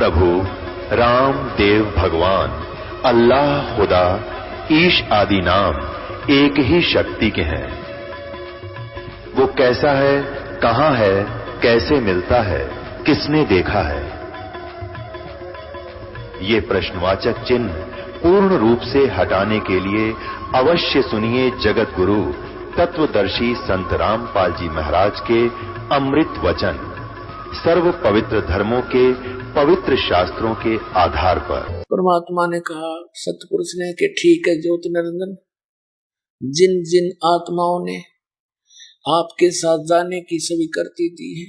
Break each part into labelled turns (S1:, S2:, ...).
S1: प्रभु राम देव भगवान अल्लाह खुदा ईश आदि नाम एक ही शक्ति के हैं। वो कैसा है, कहां है, कैसे मिलता है, किसने देखा है? ये प्रश्नवाचक चिन्ह पूर्ण रूप से हटाने के लिए अवश्य सुनिए जगत गुरु तत्वदर्शी संत रामपाल जी महाराज के अमृत वचन, सर्व पवित्र धर्मों के पवित्र शास्त्रों के आधार पर।
S2: परमात्मा ने कहा सतपुरुष ने कि ठीक है ज्योति निरंजन, जिन जिन आत्माओं ने आपके साथ जाने की स्वीकृति दी है,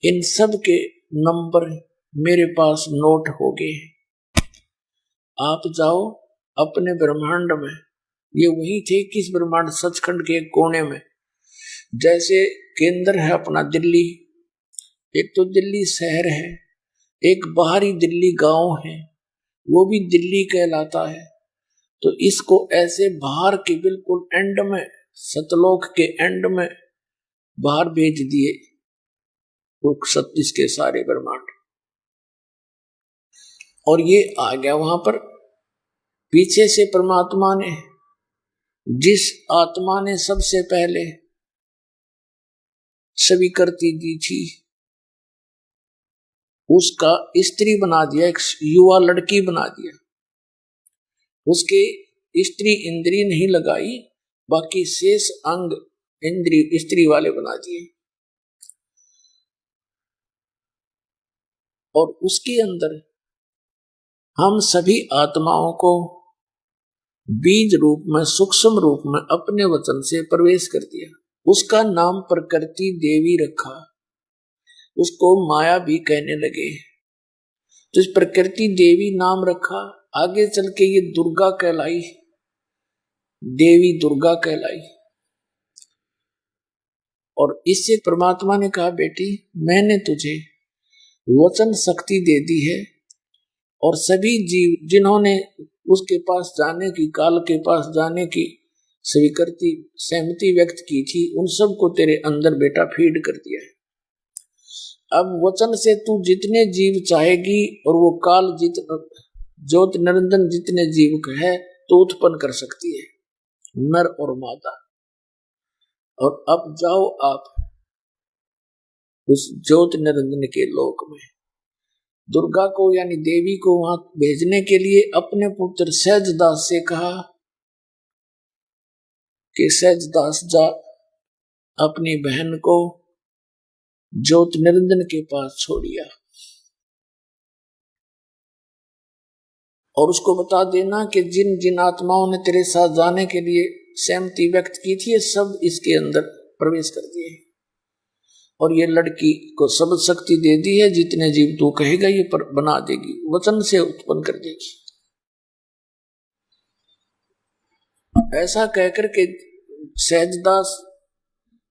S2: इन सब के नंबर मेरे पास नोट हो गए। आप जाओ अपने ब्रह्मांड में, ये वही थे कि इस ब्रह्मांड सचखंड के एक कोने में, जैसे केंद्र है अपना दिल्ली, एक तो दिल्ली शहर है, एक बाहरी दिल्ली गांव है, वो भी दिल्ली कहलाता है। तो इसको ऐसे बाहर के बिल्कुल एंड में, सतलोक के एंड में बाहर भेज दिए वो सतीश के सारे ब्रह्मांड, और ये आ गया वहां पर। पीछे से परमात्मा ने, जिस आत्मा ने सबसे पहले स्वीकृति दी थी, उसका स्त्री बना दिया, एक युवा लड़की बना दिया। उसके स्त्री इंद्री नहीं लगाई, बाकी शेष अंग इंद्री स्त्री वाले बना दिए। और उसके अंदर हम सभी आत्माओं को बीज रूप में, सूक्ष्म रूप में अपने वचन से प्रवेश कर दिया। उसका नाम प्रकृति देवी रखा, उसको माया भी कहने लगे। तो इस प्रकृति देवी नाम रखा, आगे चल के ये दुर्गा कहलाई, देवी दुर्गा कहलाई। और इससे परमात्मा ने कहा बेटी, मैंने तुझे वचन शक्ति दे दी है, और सभी जीव जिन्होंने उसके पास जाने की, काल के पास जाने की स्वीकृति, सहमति व्यक्त की थी, उन सबको तेरे अंदर बेटा फीड कर दिया है। अब वचन से तू जितने जीव चाहेगी, और वो काल ज्योति निरंजन जितने जीव का है तो उत्पन्न कर सकती है, नर और मादा। और अब जाओ आप उस ज्योति निरंजन के लोक में, दुर्गा को यानी देवी को वहां भेजने के लिए अपने पुत्र सहजदास से कहा कि सहजदास जा अपनी बहन को ज्योति निरंजन के पास छोड़िया, और उसको बता देना कि जिन जिन आत्माओं ने तेरे साथ जाने के लिए सहमति व्यक्त की थी, सब इसके अंदर प्रवेश कर दिए, और ये लड़की को सब शक्ति दे दी है, जितने जीव तू कहेगा ये पर बना देगी, वचन से उत्पन्न कर देगी। ऐसा कहकर के सहजदास,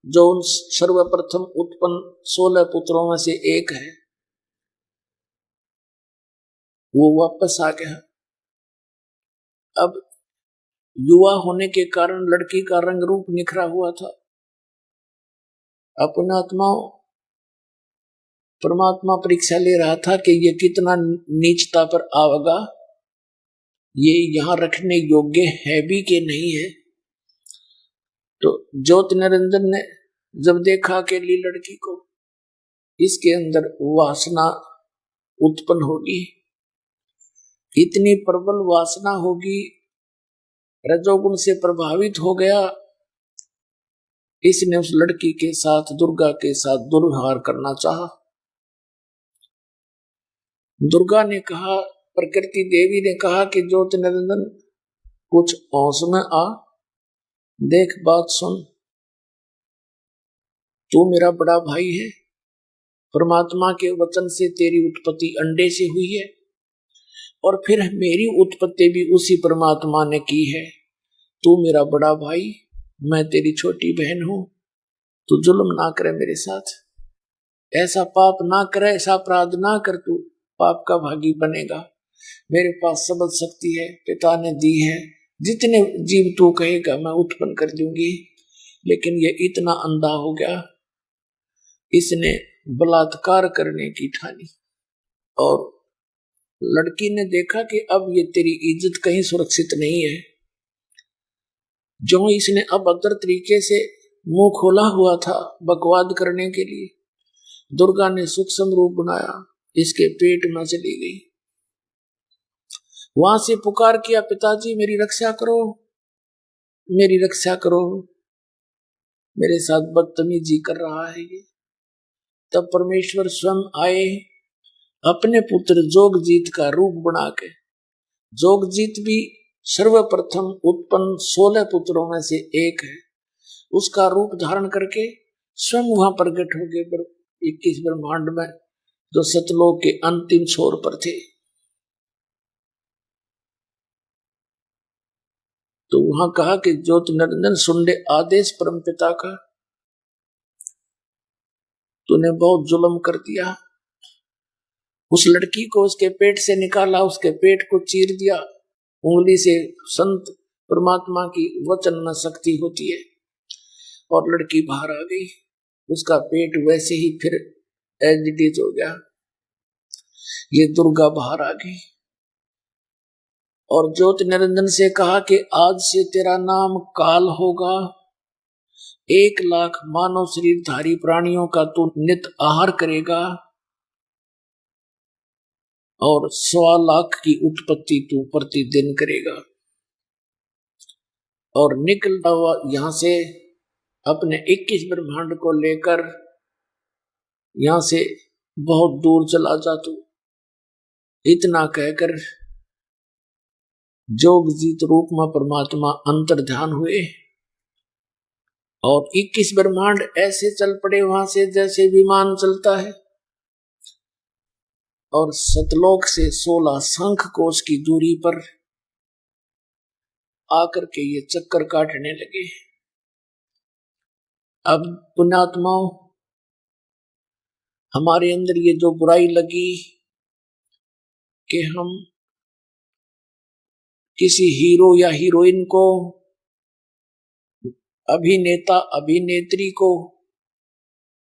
S2: जो उन सर्वप्रथम उत्पन्न 16 पुत्रों में से एक है, वो वापस आ गया। अब युवा होने के कारण लड़की का रंग रूप निखरा हुआ था। अपना आत्मा परमात्मा परीक्षा ले रहा था कि ये कितना नीचता पर आवेगा, ये यहाँ रखने योग्य है भी कि नहीं है। तो ज्योति निरंजन ने जब देखा कि ली लड़की को, इसके अंदर वासना उत्पन्न होगी, इतनी प्रबल वासना होगी, रजोगुण से प्रभावित हो गया, इसने उस लड़की के साथ, दुर्गा के साथ दुर्व्यवहार करना चाहा। दुर्गा ने कहा, प्रकृति देवी ने कहा कि ज्योति निरंजन कुछ होश में आ, देख बात सुन, तू मेरा बड़ा भाई है, परमात्मा के वचन से तेरी उत्पत्ति अंडे से हुई है, और फिर मेरी उत्पत्ति भी उसी परमात्मा ने की है। तू मेरा बड़ा भाई, मैं तेरी छोटी बहन हूं, तू जुल्म ना करे मेरे साथ, ऐसा पाप ना करे, ऐसा अपराध ना कर, तू पाप का भागी बनेगा। मेरे पास सबद शक्ति है, पिता ने दी है, जितने जीव तू कहेगा मैं उत्पन्न कर दूंगी। लेकिन ये इतना अंधा हो गया, इसने बलात्कार करने की ठानी, और लड़की ने देखा कि अब ये तेरी इज्जत कहीं सुरक्षित नहीं है। जो इसने अब अदर तरीके से मुंह खोला हुआ था बकवाद करने के लिए, दुर्गा ने सूक्ष्म रूप बनाया, इसके पेट में चली गई। वहां से पुकार किया, पिताजी मेरी रक्षा करो, मेरी रक्षा करो, मेरे साथ बदतमीजी कर रहा है ये। तब परमेश्वर स्वयं आए, अपने पुत्र जोगजीत का रूप बना के। जोगजीत भी सर्वप्रथम उत्पन्न 16 पुत्रों में से एक है। उसका रूप धारण करके स्वयं वहां प्रकट हो गए 21 ब्रह्मांड में, जो सतलोक के अंतिम छोर पर थे। तो वहां कहा कि ज्योति निरंजन सुंडे आदेश परम पिता का, तूने बहुत जुल्म कर दिया। उस लड़की को उसके पेट से निकाला, उसके पेट को चीर दिया उंगली से। संत परमात्मा की वचन में शक्ति होती है। और लड़की बाहर आ गई, उसका पेट वैसे ही फिर एज इट इज हो गया। ये दुर्गा बाहर आ गई और ज्योति निरंजन से कहा कि आज से तेरा नाम काल होगा। 1 लाख मानव शरीरधारी प्राणियों का तू नित आहार करेगा और 1.25 लाख की उत्पत्ति तू प्रतिदिन करेगा। और निकल यहां से अपने 21 ब्रह्मांड को लेकर यहां से बहुत दूर चला जा तू। इतना कहकर जोगजीत रूप में परमात्मा अंतर ध्यान हुए और 21 ब्रह्मांड ऐसे चल पड़े वहां से जैसे विमान चलता है। और सतलोक से 16 शंख कोश की दूरी पर आकर के ये चक्कर काटने लगे। अब पुण्यात्माओं, हमारे अंदर ये जो बुराई लगी कि हम किसी हीरो या हीरोइन को, अभिनेता अभिनेत्री को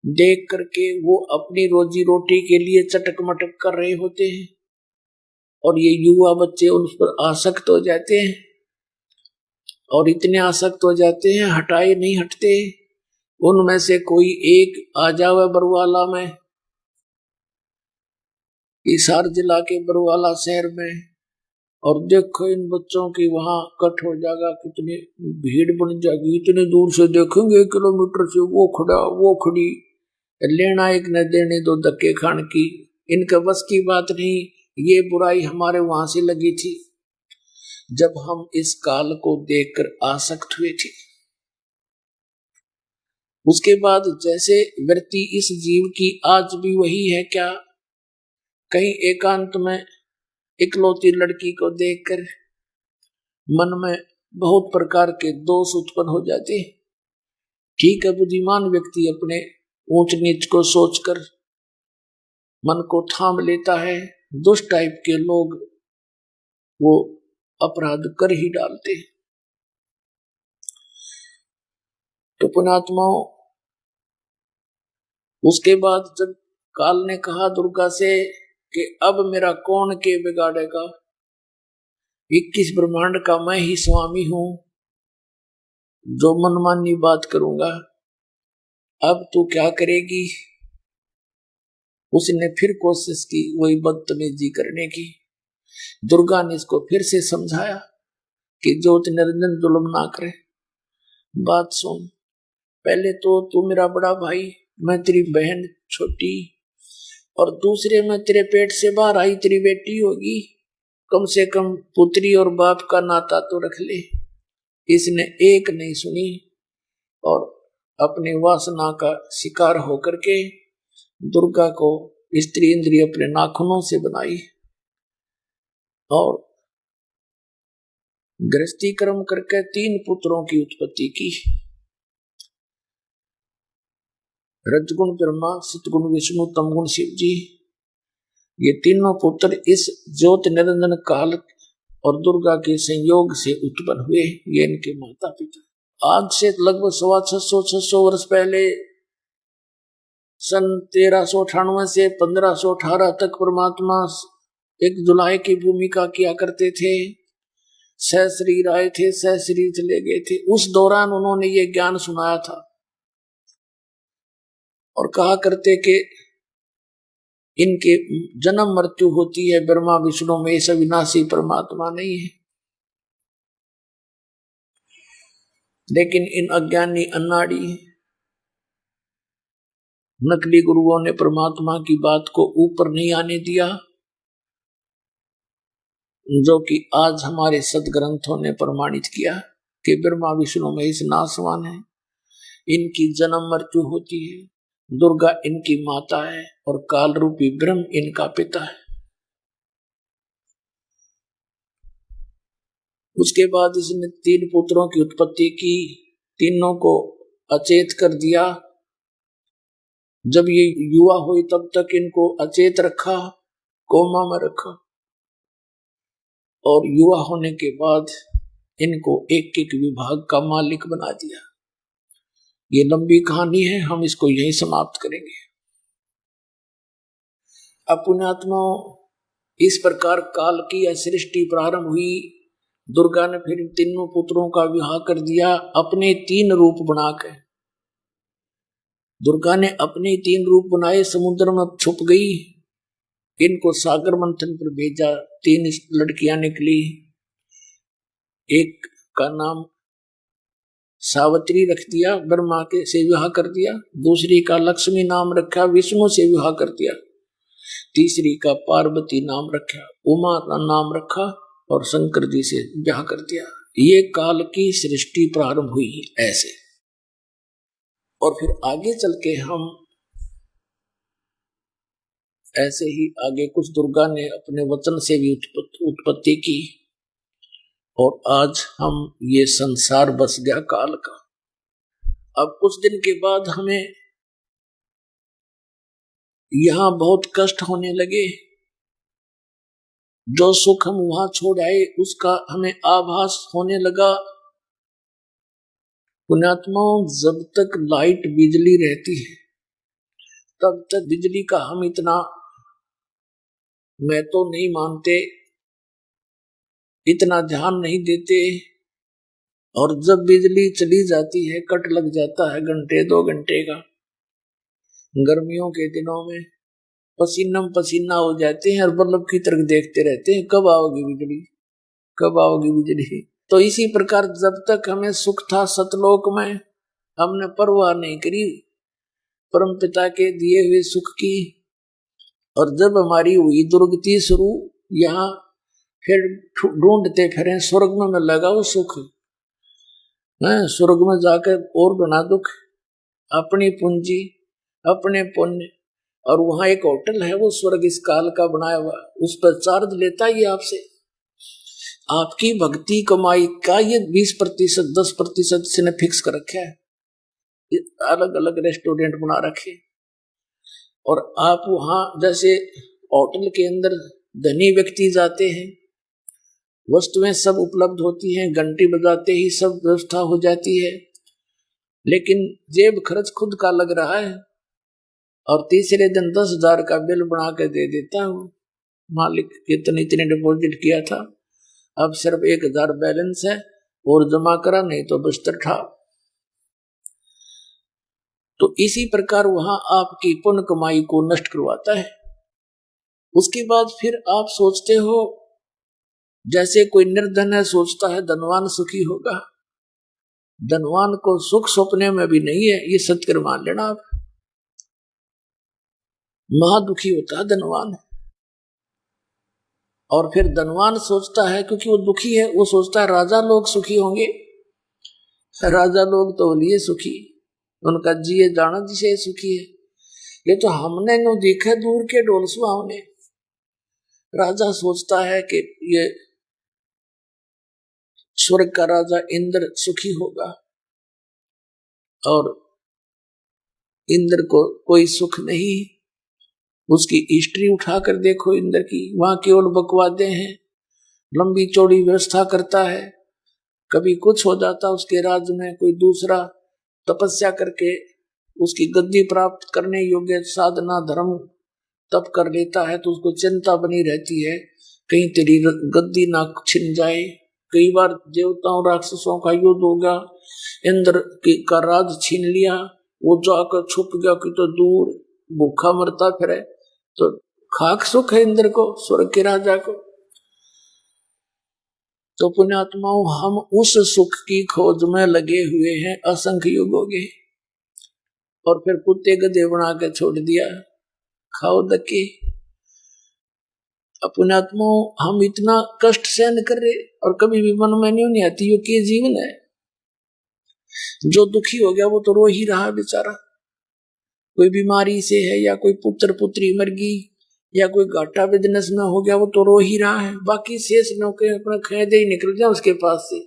S2: देख करके वो अपनी रोजी रोटी के लिए चटक मटक कर रहे होते हैं और ये युवा बच्चे उन पर आसक्त हो जाते हैं और इतने आसक्त हो जाते हैं हटाए नहीं हटते। उनमें से कोई एक आ जावे बरवाला में, हिसार जिला के बरवाला शहर में, और देखो इन बच्चों की वहां कट हो जाएगा, कितनी भीड़ बन जाएगी। इतने दूर से देखेंगे 1 किलोमीटर से, वो खड़ा वो खड़ी, लेना एक न देने दो धक्के खान की, इनके बस की बात नहीं। ये बुराई हमारे वहां से लगी थी जब हम इस काल को देखकर आसक्त हुए थे। उसके बाद जैसे वृत्ति इस जीव की आज भी वही है क्या? कहीं एकांत में इकलौती लड़की को देखकर मन में बहुत प्रकार के दोष उत्पन्न हो जाते। ठीक है, बुद्धिमान व्यक्ति अपने ऊंच नीच को सोचकर मन को थाम लेता है। दुष्ट टाइप के लोग वो अपराध कर ही डालते। तो पुण्यात्माओं, उसके बाद जब काल ने कहा दुर्गा से कि अब मेरा कौन के बिगाड़ेगा, 21 ब्रह्मांड का मैं ही स्वामी हूं, जो मनमानी बात करूंगा, अब तू क्या करेगी? उसने फिर कोशिश की वही बदतमीजी करने की। दुर्गा ने इसको फिर से समझाया कि ज्योति निरंजन जुल्म ना करे। बात सुन, पहले तो तू मेरा बड़ा भाई, मैं तेरी बहन छोटी, और दूसरे में तेरे पेट से बाहर आई तेरी बेटी होगी, कम से कम पुत्री और बाप का नाता तो रख ले। इसने एक नहीं सुनी और अपनी वासना का शिकार होकर के दुर्गा को स्त्री इंद्रिय अपने नाखूनों से बनाई और गृहस्थी कर्म करके 3 पुत्रों की उत्पत्ति की। रजगुण ब्रह्मा, सतगुण विष्णु, तमगुण शिव जी। ये तीनों पुत्र इस ज्योति निरंजन काल और दुर्गा के संयोग से उत्पन्न हुए। ये इनके माता पिता। आज से लगभग 650 वर्ष पहले सन 1398 से 1518 तक परमात्मा एक जुलाई की भूमिका किया करते थे। सहस्रीर आए थे, सहस्रीर चले गए थे। उस दौरान उन्होंने ये ज्ञान सुनाया था और कहा करते कि इनके जन्म मृत्यु होती है ब्रह्मा विष्णु में, ऐसा विनाशी परमात्मा नहीं है। लेकिन इन अज्ञानी अन्नाड़ी नकली गुरुओं ने परमात्मा की बात को ऊपर नहीं आने दिया, जो कि आज हमारे सदग्रंथों ने प्रमाणित किया कि ब्रह्मा विष्णु महेश नासवान है, इनकी जन्म मृत्यु होती है, दुर्गा इनकी माता है और काल रूपी ब्रह्म इनका पिता है। उसके बाद इसने 3 पुत्रों की उत्पत्ति की, तीनों को अचेत कर दिया। जब ये युवा हुई तब तक इनको अचेत रखा, कोमा में रखा, और युवा होने के बाद इनको एक एक विभाग का मालिक बना दिया। ये लंबी कहानी है, हम इसको यहीं समाप्त करेंगे। पुण्यात्माओं, इस प्रकार काल की यह सृष्टि प्रारंभ हुई। दुर्गा ने फिर तीनों पुत्रों का विवाह कर दिया अपने 3 रूप बनाकर। दुर्गा ने अपने 3 रूप बनाए, समुद्र में छुप गई, इनको सागर मंथन पर भेजा। 3 लड़कियां निकली, एक का नाम सावित्री रख दिया, ब्रह्मा के से विवाह कर दिया। दूसरी का लक्ष्मी नाम रखा, विष्णु से विवाह कर दिया। तीसरी का पार्वती नाम रखा, उमा का नाम रखा और शंकर जी से विवाह कर दिया। ये काल की सृष्टि प्रारंभ हुई ऐसे। और फिर आगे चल के हम ऐसे ही आगे कुछ दुर्गा ने अपने वचन से भी उत्पत्ति की और आज हम ये संसार बस गया काल का। अब कुछ दिन के बाद हमें यहां बहुत कष्ट होने लगे। जो सुख हम वहां छोड़ आए उसका हमें आभास होने लगा। पुण्यात्माओं, जब तक लाइट बिजली रहती है तब तक बिजली का हम इतना मैं तो नहीं मानते, इतना ध्यान नहीं देते। और जब बिजली चली जाती है, कट लग जाता है घंटे 2 घंटे का, गर्मियों के दिनों में पसीना पसीना हो जाते हैं और बल्ब की तरफ देखते रहते हैं, कब आओगी बिजली, कब आओगी बिजली। तो इसी प्रकार जब तक हमें सुख था सतलोक में, हमने परवाह नहीं करी परम पिता के दिए हुए सुख की। और जब हमारी हुई दुर्गति शुरू, यहाँ फिर ढूंढते फिरे स्वर्ग में लगा वो सुख, स्वर्ग में जाकर और बना दुख, अपनी पूंजी अपने पुण्य। और वहां एक होटल है, वो स्वर्ग इस काल का बनाया हुआ, उस पर चार्ज लेता ही आपसे। आपकी भक्ति कमाई का ये 20% 10% इसने फिक्स कर रखा है। अलग अलग रेस्टोरेंट बना रखे और आप वहां जैसे होटल के अंदर धनी व्यक्ति जाते हैं, वस्तुएं सब उपलब्ध होती हैं, घंटी बजाते ही सब व्यवस्था हो जाती है, लेकिन जेब खर्च खुद का लग रहा है। और तीसरे दिन 10,000 का बिल बना के दे देता हूँ, मालिक इतने डिपॉजिट किया था, अब सिर्फ 1,000 बैलेंस है और जमा करा, नहीं तो बस्तर ठा। तो इसी प्रकार वहां आपकी पुण्य कमाई को नष्ट करवाता है। उसके बाद फिर आप सोचते हो, जैसे कोई निर्धन है सोचता है धनवान सुखी होगा, धनवान को सुख सपने में भी नहीं है, ये सत्य मान लेना आप। महादुखी होता है धनवान। और फिर धनवान सोचता है, क्योंकि वो दुखी है, वो सोचता है राजा लोग सुखी होंगे। राजा लोग तो लिए सुखी, उनका जिए जाना जिसे सुखी है। ये तो हमने नो देखे दूर के डोलसुआओं ने। राजा सोचता है कि ये स्वर्ग का राजा इंद्र सुखी होगा, और इंद्र को कोई सुख नहीं। उसकी हिस्ट्री उठाकर देखो इंद्र की, वहां केवल बकवादे हैं, लंबी चौड़ी व्यवस्था करता है। कभी कुछ हो जाता उसके राज्य में, कोई दूसरा तपस्या करके उसकी गद्दी प्राप्त करने योग्य साधना धर्म तप कर लेता है तो उसको चिंता बनी रहती है कहीं तेरी गद्दी ना छिन जाए। कई बार देवताओं राक्षसों का युद्ध हो गया, इंद्र का राज छीन लिया, वो जाकर छुप गया कि तो दूर भूखा मरता फिरे, तो खाक सुख है इंद्र को, स्वर्ग के राजा को। तो पुण्यात्माओं हम उस सुख की खोज में लगे हुए हैं असंख्य युगों के, और फिर कुत्ते गधे बना के छोड़ दिया, खाओ धक्के। पुण्यात्माओं हम इतना कष्ट सहन कर रहे और कभी भी मन में नहीं आती यो के जीवन है। जो दुखी हो गया वो तो रो ही रहा बेचारा, कोई बीमारी से है या कोई पुत्र पुत्री मर गई या कोई घाटा बिजनेस में हो गया वो तो रो ही रहा है। बाकी शेष नौके अपना खेदे ही निकल जाए उसके पास से,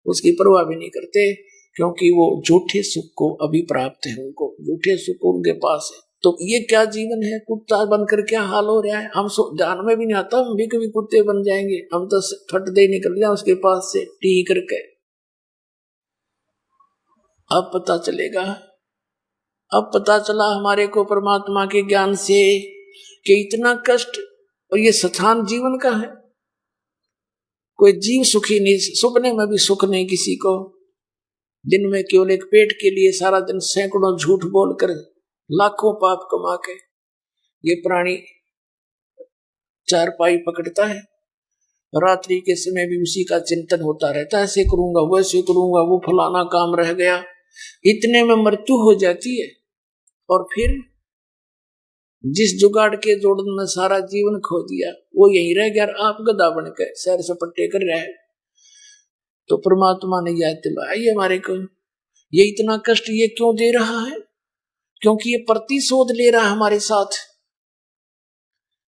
S2: उसकी परवाह भी नहीं करते, क्योंकि वो झूठे सुख को अभी प्राप्त है, उनको झूठे सुख उनके पास है। तो ये क्या जीवन है, कुत्ता बनकर क्या हाल हो रहा है। हम ध्यान में भी नहीं आता हम भी कभी कुत्ते बन जाएंगे, हम तो फट दे निकल जाए उसके पास से टी करके। अब पता चलेगा, अब पता चला हमारे को परमात्मा के ज्ञान से कि इतना कष्ट और ये स्थान जीवन का है। कोई जीव सुखी नहीं, सुपने में भी सुख नहीं किसी को। दिन में केवल एक पेट के लिए सारा दिन सैकड़ों झूठ बोलकर लाखों पाप कमा के ये प्राणी चारपाई पकड़ता है। रात्रि के समय भी उसी का चिंतन होता रहता है, ऐसे करूंगा वैसे करूंगा, वो फलाना काम रह गया। इतने में मृत्यु हो जाती है और फिर जिस जुगाड़ के जोड़न में सारा जीवन खो दिया वो यही रह गया, आप गधा बन के सैर सपट्टे कर रहे हैं। तो परमात्मा ने याद दिलाया ये हमारे को, ये इतना कष्ट ये क्यों दे रहा है, क्योंकि ये प्रतिशोध ले रहा है हमारे साथ,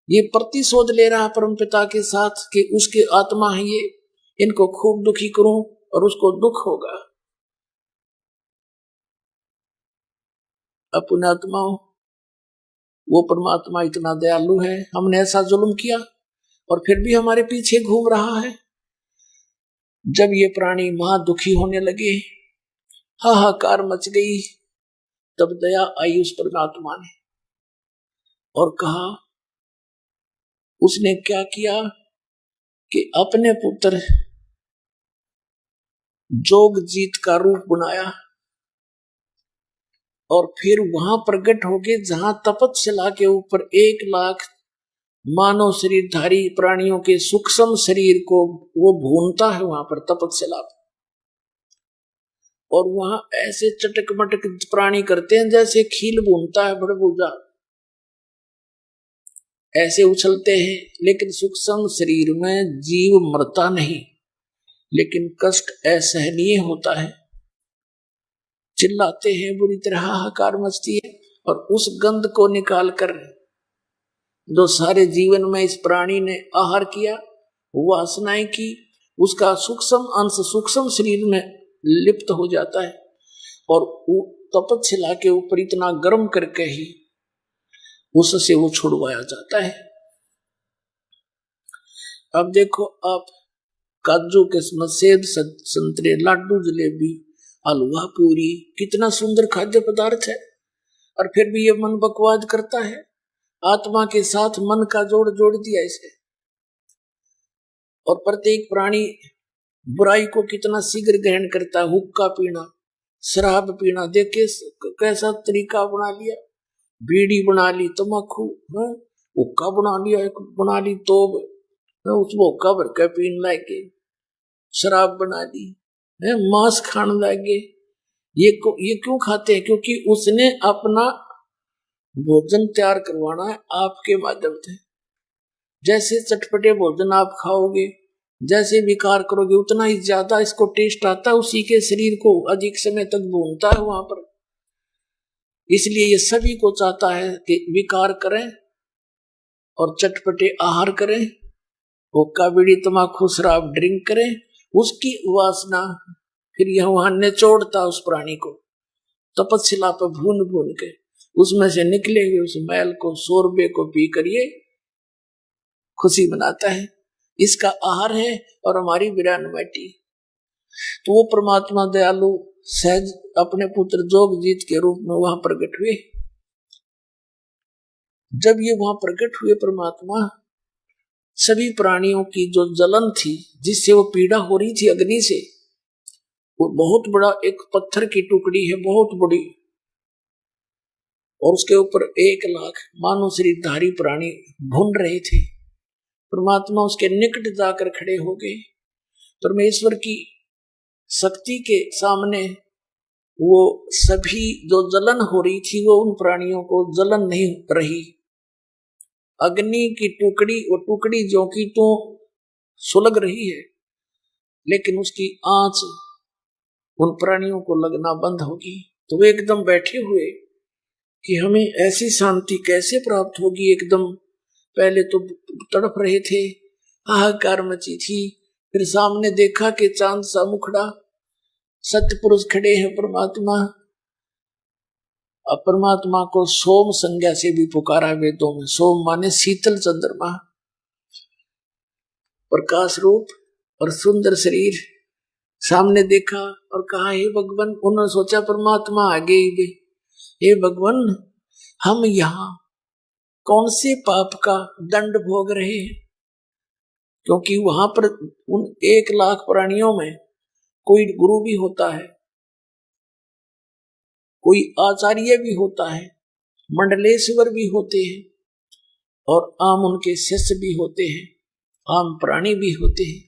S2: ये प्रतिशोध ले रहा है परम पिता के साथ कि उसके आत्मा है ये, इनको खूब दुखी करूं और उसको दुख होगा। अपने आत्माओं वो परमात्मा इतना दयालु है, हमने ऐसा जुल्म किया और फिर भी हमारे पीछे घूम रहा है। जब ये प्राणी महा दुखी होने लगे, हाहाकार मच गई, तब दया आई उस परमात्मा ने और कहा, उसने क्या किया कि अपने पुत्र जोगजीत का रूप बनाया और फिर वहां प्रकट हो गए जहां तपतशिला के ऊपर 1 लाख मानव शरीरधारी प्राणियों के सूक्ष्म शरीर को वो भूनता है वहां पर तपतशिला पर। और वहां ऐसे चटक मटक प्राणी करते हैं जैसे खील भूनता है बड़बूजा, ऐसे उछलते हैं। लेकिन सूक्ष्म शरीर में जीव मरता नहीं, लेकिन कष्ट असहनीय होता है, चिल्लाते हैं, बुरी तरह हाहाकार मचती है। और उस गंध को निकाल कर जो सारे जीवन में इस प्राणी ने आहार किया, वासनाएं की, उसका सूक्ष्म अंश सूक्ष्म शरीर में लिप्त हो जाता है और तपतशिला के ऊपर इतना गर्म करके ही उससे वो छुड़वाया जाता है। अब देखो आप, काजू किस्मत, सेब, संतरे, लाडू, जलेबी, हलवा, पूरी, कितना सुंदर खाद्य पदार्थ है, और फिर भी ये मन बकवाद करता है। आत्मा के साथ मन का जोड़ जोड़ दिया इसे। और प्रत्येक प्राणी बुराई को कितना शीघ्र ग्रहण करता है। हुक्का पीना, शराब पीना, देखे कैसा तरीका बना लिया, बीड़ी बना ली, तम्बाकू, हुक्का बना लिया, एक बना ली तोब, उसको हुक्का भर के पीने लगे, शराब बना ली, मांस खाने लगे। ये क्यों खाते हैं? क्योंकि उसने अपना भोजन तैयार करवाना है आपके माध्यम से। जैसे चटपटे भोजन आप खाओगे, जैसे विकार करोगे, उतना ही ज्यादा इसको टेस्ट आता है, उसी के शरीर को अधिक समय तक भूनता है वहां पर। इसलिए ये सभी को चाहता है कि विकार करें और चटपटे आहार करें, हुक्का बीड़ी तम्बाकू शराब ड्रिंक करें। उसकी वासना फिर यह वहां निचोड़ता उस प्राणी को, तपस्या पर भून भून के उसमें से निकले हुए उस मैल को, शोरबे को पी कर ये खुशी मनाता है। इसका आहार है और हमारी विरान माटी। तो वो परमात्मा दयालु सहज अपने पुत्र जोगजीत के रूप में वहां प्रकट हुए। जब ये वहां प्रकट हुए परमात्मा, सभी प्राणियों की जो जलन थी, जिससे वो पीड़ा हो रही थी अग्नि से, वो बहुत बड़ा एक पत्थर की टुकड़ी है, बहुत बड़ी, और उसके ऊपर 1 लाख मानव शरीरधारी प्राणी भून रहे थे। परमात्मा उसके निकट जाकर खड़े हो गए। परमेश्वर की शक्ति के सामने वो सभी जो जलन हो रही थी, वो उन प्राणियों को जलन नहीं रही। अग्नि की टुकड़ी, वो टुकड़ी जो कि तो सुलग रही है, लेकिन उसकी आंच उन प्राणियों को लगना बंद होगी। तो वे एकदम बैठे हुए कि हमें ऐसी शांति कैसे प्राप्त होगी। एकदम पहले तो तड़प रहे थे, हाहाकार मची थी, फिर सामने देखा कि चांद सा मुखड़ा, सत्य पुरुष खड़े हैं परमात्मा। अब परमात्मा को सोम संज्ञा से भी पुकारा वेदों में। सोम माने शीतल चंद्रमा, प्रकाश रूप और सुंदर शरीर। सामने देखा और कहा, हे भगवान, उन्होंने सोचा परमात्मा आगे ही, हे भगवान, हम यहाँ कौन से पाप का दंड भोग रहे हैं? क्योंकि वहां पर उन 1 लाख प्राणियों में कोई गुरु भी होता है, कोई आचार्य भी होता है, मंडलेश्वर भी होते हैं, और आम उनके शिष्य भी होते हैं, आम प्राणी भी होते हैं।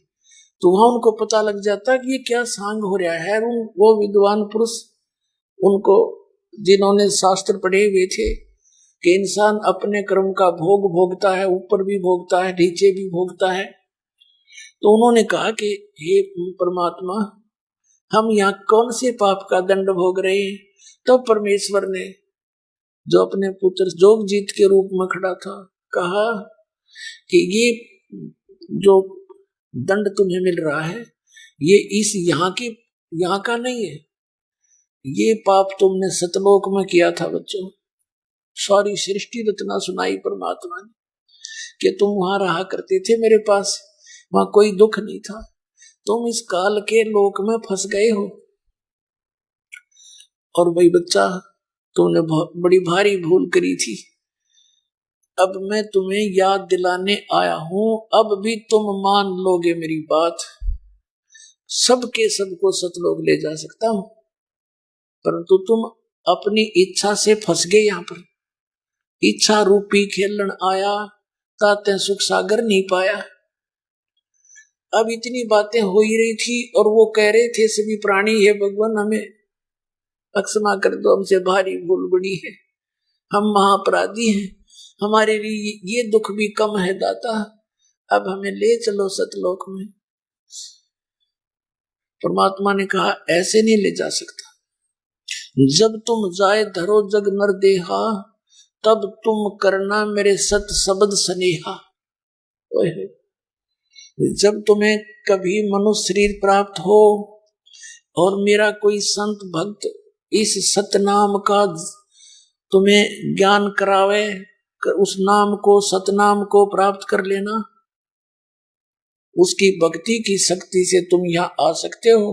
S2: तो वहां उनको पता लग जाता कि ये क्या सांग हो रहा है। वो विद्वान पुरुष, उनको जिन्होंने शास्त्र पढ़े हुए थे कि इंसान अपने कर्म का भोग भोगता है, ऊपर भी भोगता है, नीचे भी भोगता है, तो उन्होंने कहा कि हे परमात्मा, हम यहाँ कौन से पाप का दंड भोग रहे हैं? तब परमेश्वर ने, जो अपने पुत्र जोगजीत के रूप में खड़ा था, कहा कि ये जो दंड तुम्हें मिल रहा है, ये इस यहाँ का नहीं है। ये पाप तुमने सतलोक में किया था बच्चों। सारी सृष्टि रचना सुनाई परमात्मा ने कि तुम वहां रहा करते थे मेरे पास, वहां कोई दुख नहीं था, तुम इस काल के लोक में फंस गए हो। और भाई बच्चा, तुमने बड़ी भारी भूल करी थी। अब मैं तुम्हें याद दिलाने आया हूं, अब भी तुम मान लोगे मेरी बात। सबके सबको सतलोक ले जा सकता हूं, परंतु तुम अपनी इच्छा से फंस गए। यहां पर इच्छा रूपी खेलन आया, ताते सुख सागर नहीं पाया। अब इतनी बातें हो ही रही थी और वो कह रहे थे सभी प्राणी, हे भगवान, हमें अक्षमा कर दो, हमसे भारी भूल बड़ी है, हम महाअपराधी हैं, हमारे लिए ये दुख भी कम है दाता, अब हमें ले चलो सतलोक में। परमात्मा ने कहा, ऐसे नहीं ले जा सकता। जब तुम जाए धरो जग नर देहा, तब तुम करना मेरे सत शब्द स्नेहा। जब तुम्हें कभी मनुष्य शरीर प्राप्त हो और मेरा कोई संत भक्त इस सतनाम का तुम्हें ज्ञान करावे, उस नाम को, सतनाम को प्राप्त कर लेना। उसकी भक्ति की शक्ति से तुम यहाँ आ सकते हो।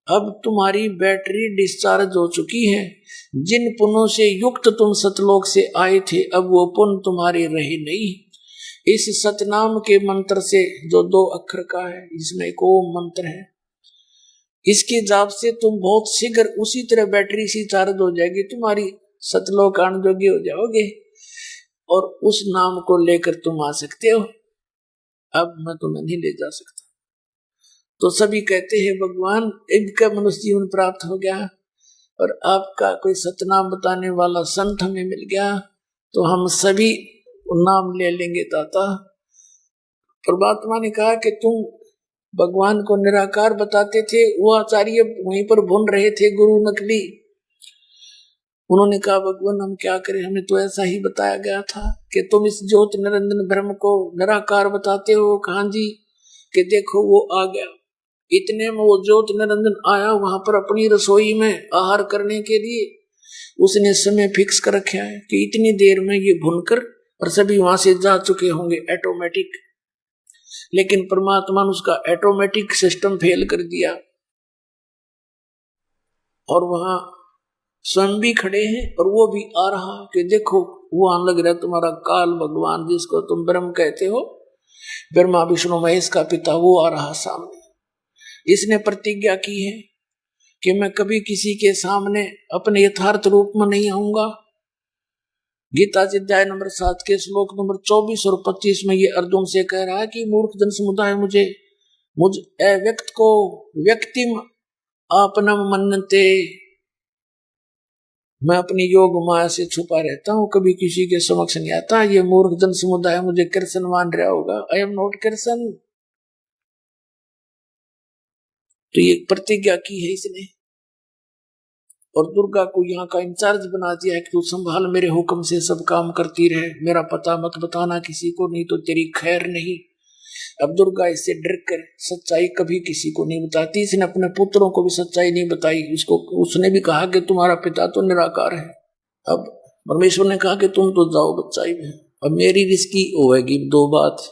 S2: अब तुम्हारी बैटरी डिस्चार्ज हो चुकी है। जिन पुण्यों से युक्त तुम सतलोक से आए थे, अब वो पुण्य तुम्हारे रहे नहीं। इस सतनाम के मंत्र से, जो 2 अक्षर का है, इसमें एक ओम मंत्र है, इसके जाप से तुम बहुत शीघ्र उसी तरह बैटरी सी चार्ज हो जाएगी, तुम्हारी सतलोक आने जोगे हो जाओगे और उस नाम को लेकर तुम आ सकते हो। अब मैं तुम्हें नहीं ले जा सकता। तो सभी कहते हैं, भगवान, इनका मनुष्य जीवन प्राप्त हो गया और आपका कोई सतनाम बताने वाला संत हमें मिल गया, तो हम सभी नाम ले लेंगे दाता। परमात्मा ने कहा कि तुम भगवान को निराकार बताते थे, वो आचार्य वहीं पर भून रहे थे, गुरु नकली। उन्होंने कहा, भगवान हम क्या करें, हमें तो ऐसा ही बताया गया था कि तुम इस ज्योत निरंजन ब्रह्म को निराकार बताते हो। कहा जी कि देखो वो आ गया। इतने में वो ज्योत निरंजन आया, वहां पर अपनी रसोई में आहार करने के लिए उसने समय फिक्स कर रखा है कि इतनी देर में ये भुनकर, और सभी वहां से जा चुके होंगे ऑटोमेटिक। लेकिन परमात्मा ने उसका ऑटोमेटिक सिस्टम फेल कर दिया। और वहां स्वयं भी खड़े हैं और वो भी आ रहा कि देखो वहां लग रहा तुम्हारा काल भगवान जिसको तुम ब्रह्म कहते हो, ब्रह्मा विष्णु महेश का पिता, वो आ रहा सामने। इसने प्रतिज्ञा की है कि मैं कभी किसी के सामने अपने यथार्थ रूप में नहीं आऊंगा। गीता जी अध्याय नंबर 7 के श्लोक नंबर 24 और 25 में ये अर्जुन से कह रहा है कि मूर्ख जन समुदाय मुझ व्यक्त को व्यक्तिम आपनम मन्नते, मैं अपनी योग माया से छुपा रहता हूँ, कभी किसी के समक्ष नहीं आता। ये मूर्ख जन समुदाय मुझे कृष्ण मान रहा होगा, आई एम नॉट कृष्ण। तो ये प्रतिज्ञा की है इसने और दुर्गा को यहाँ का इंचार्ज बना दिया है कि तू संभाल, मेरे हुक्म से सब काम करती रहे, मेरा पता मत बताना किसी को, नहीं तो तेरी खैर नहीं। अब दुर्गा इससे डर कर सच्चाई कभी किसी को नहीं बताती। इसने अपने पुत्रों को भी सच्चाई नहीं बताई। उसने भी कहा कि तुम्हारा पिता तो निराकार है। अब परमेश्वर ने कहा कि तुम तो जाओ बच्चाई में, अब मेरी रिस्की होगी दो बात।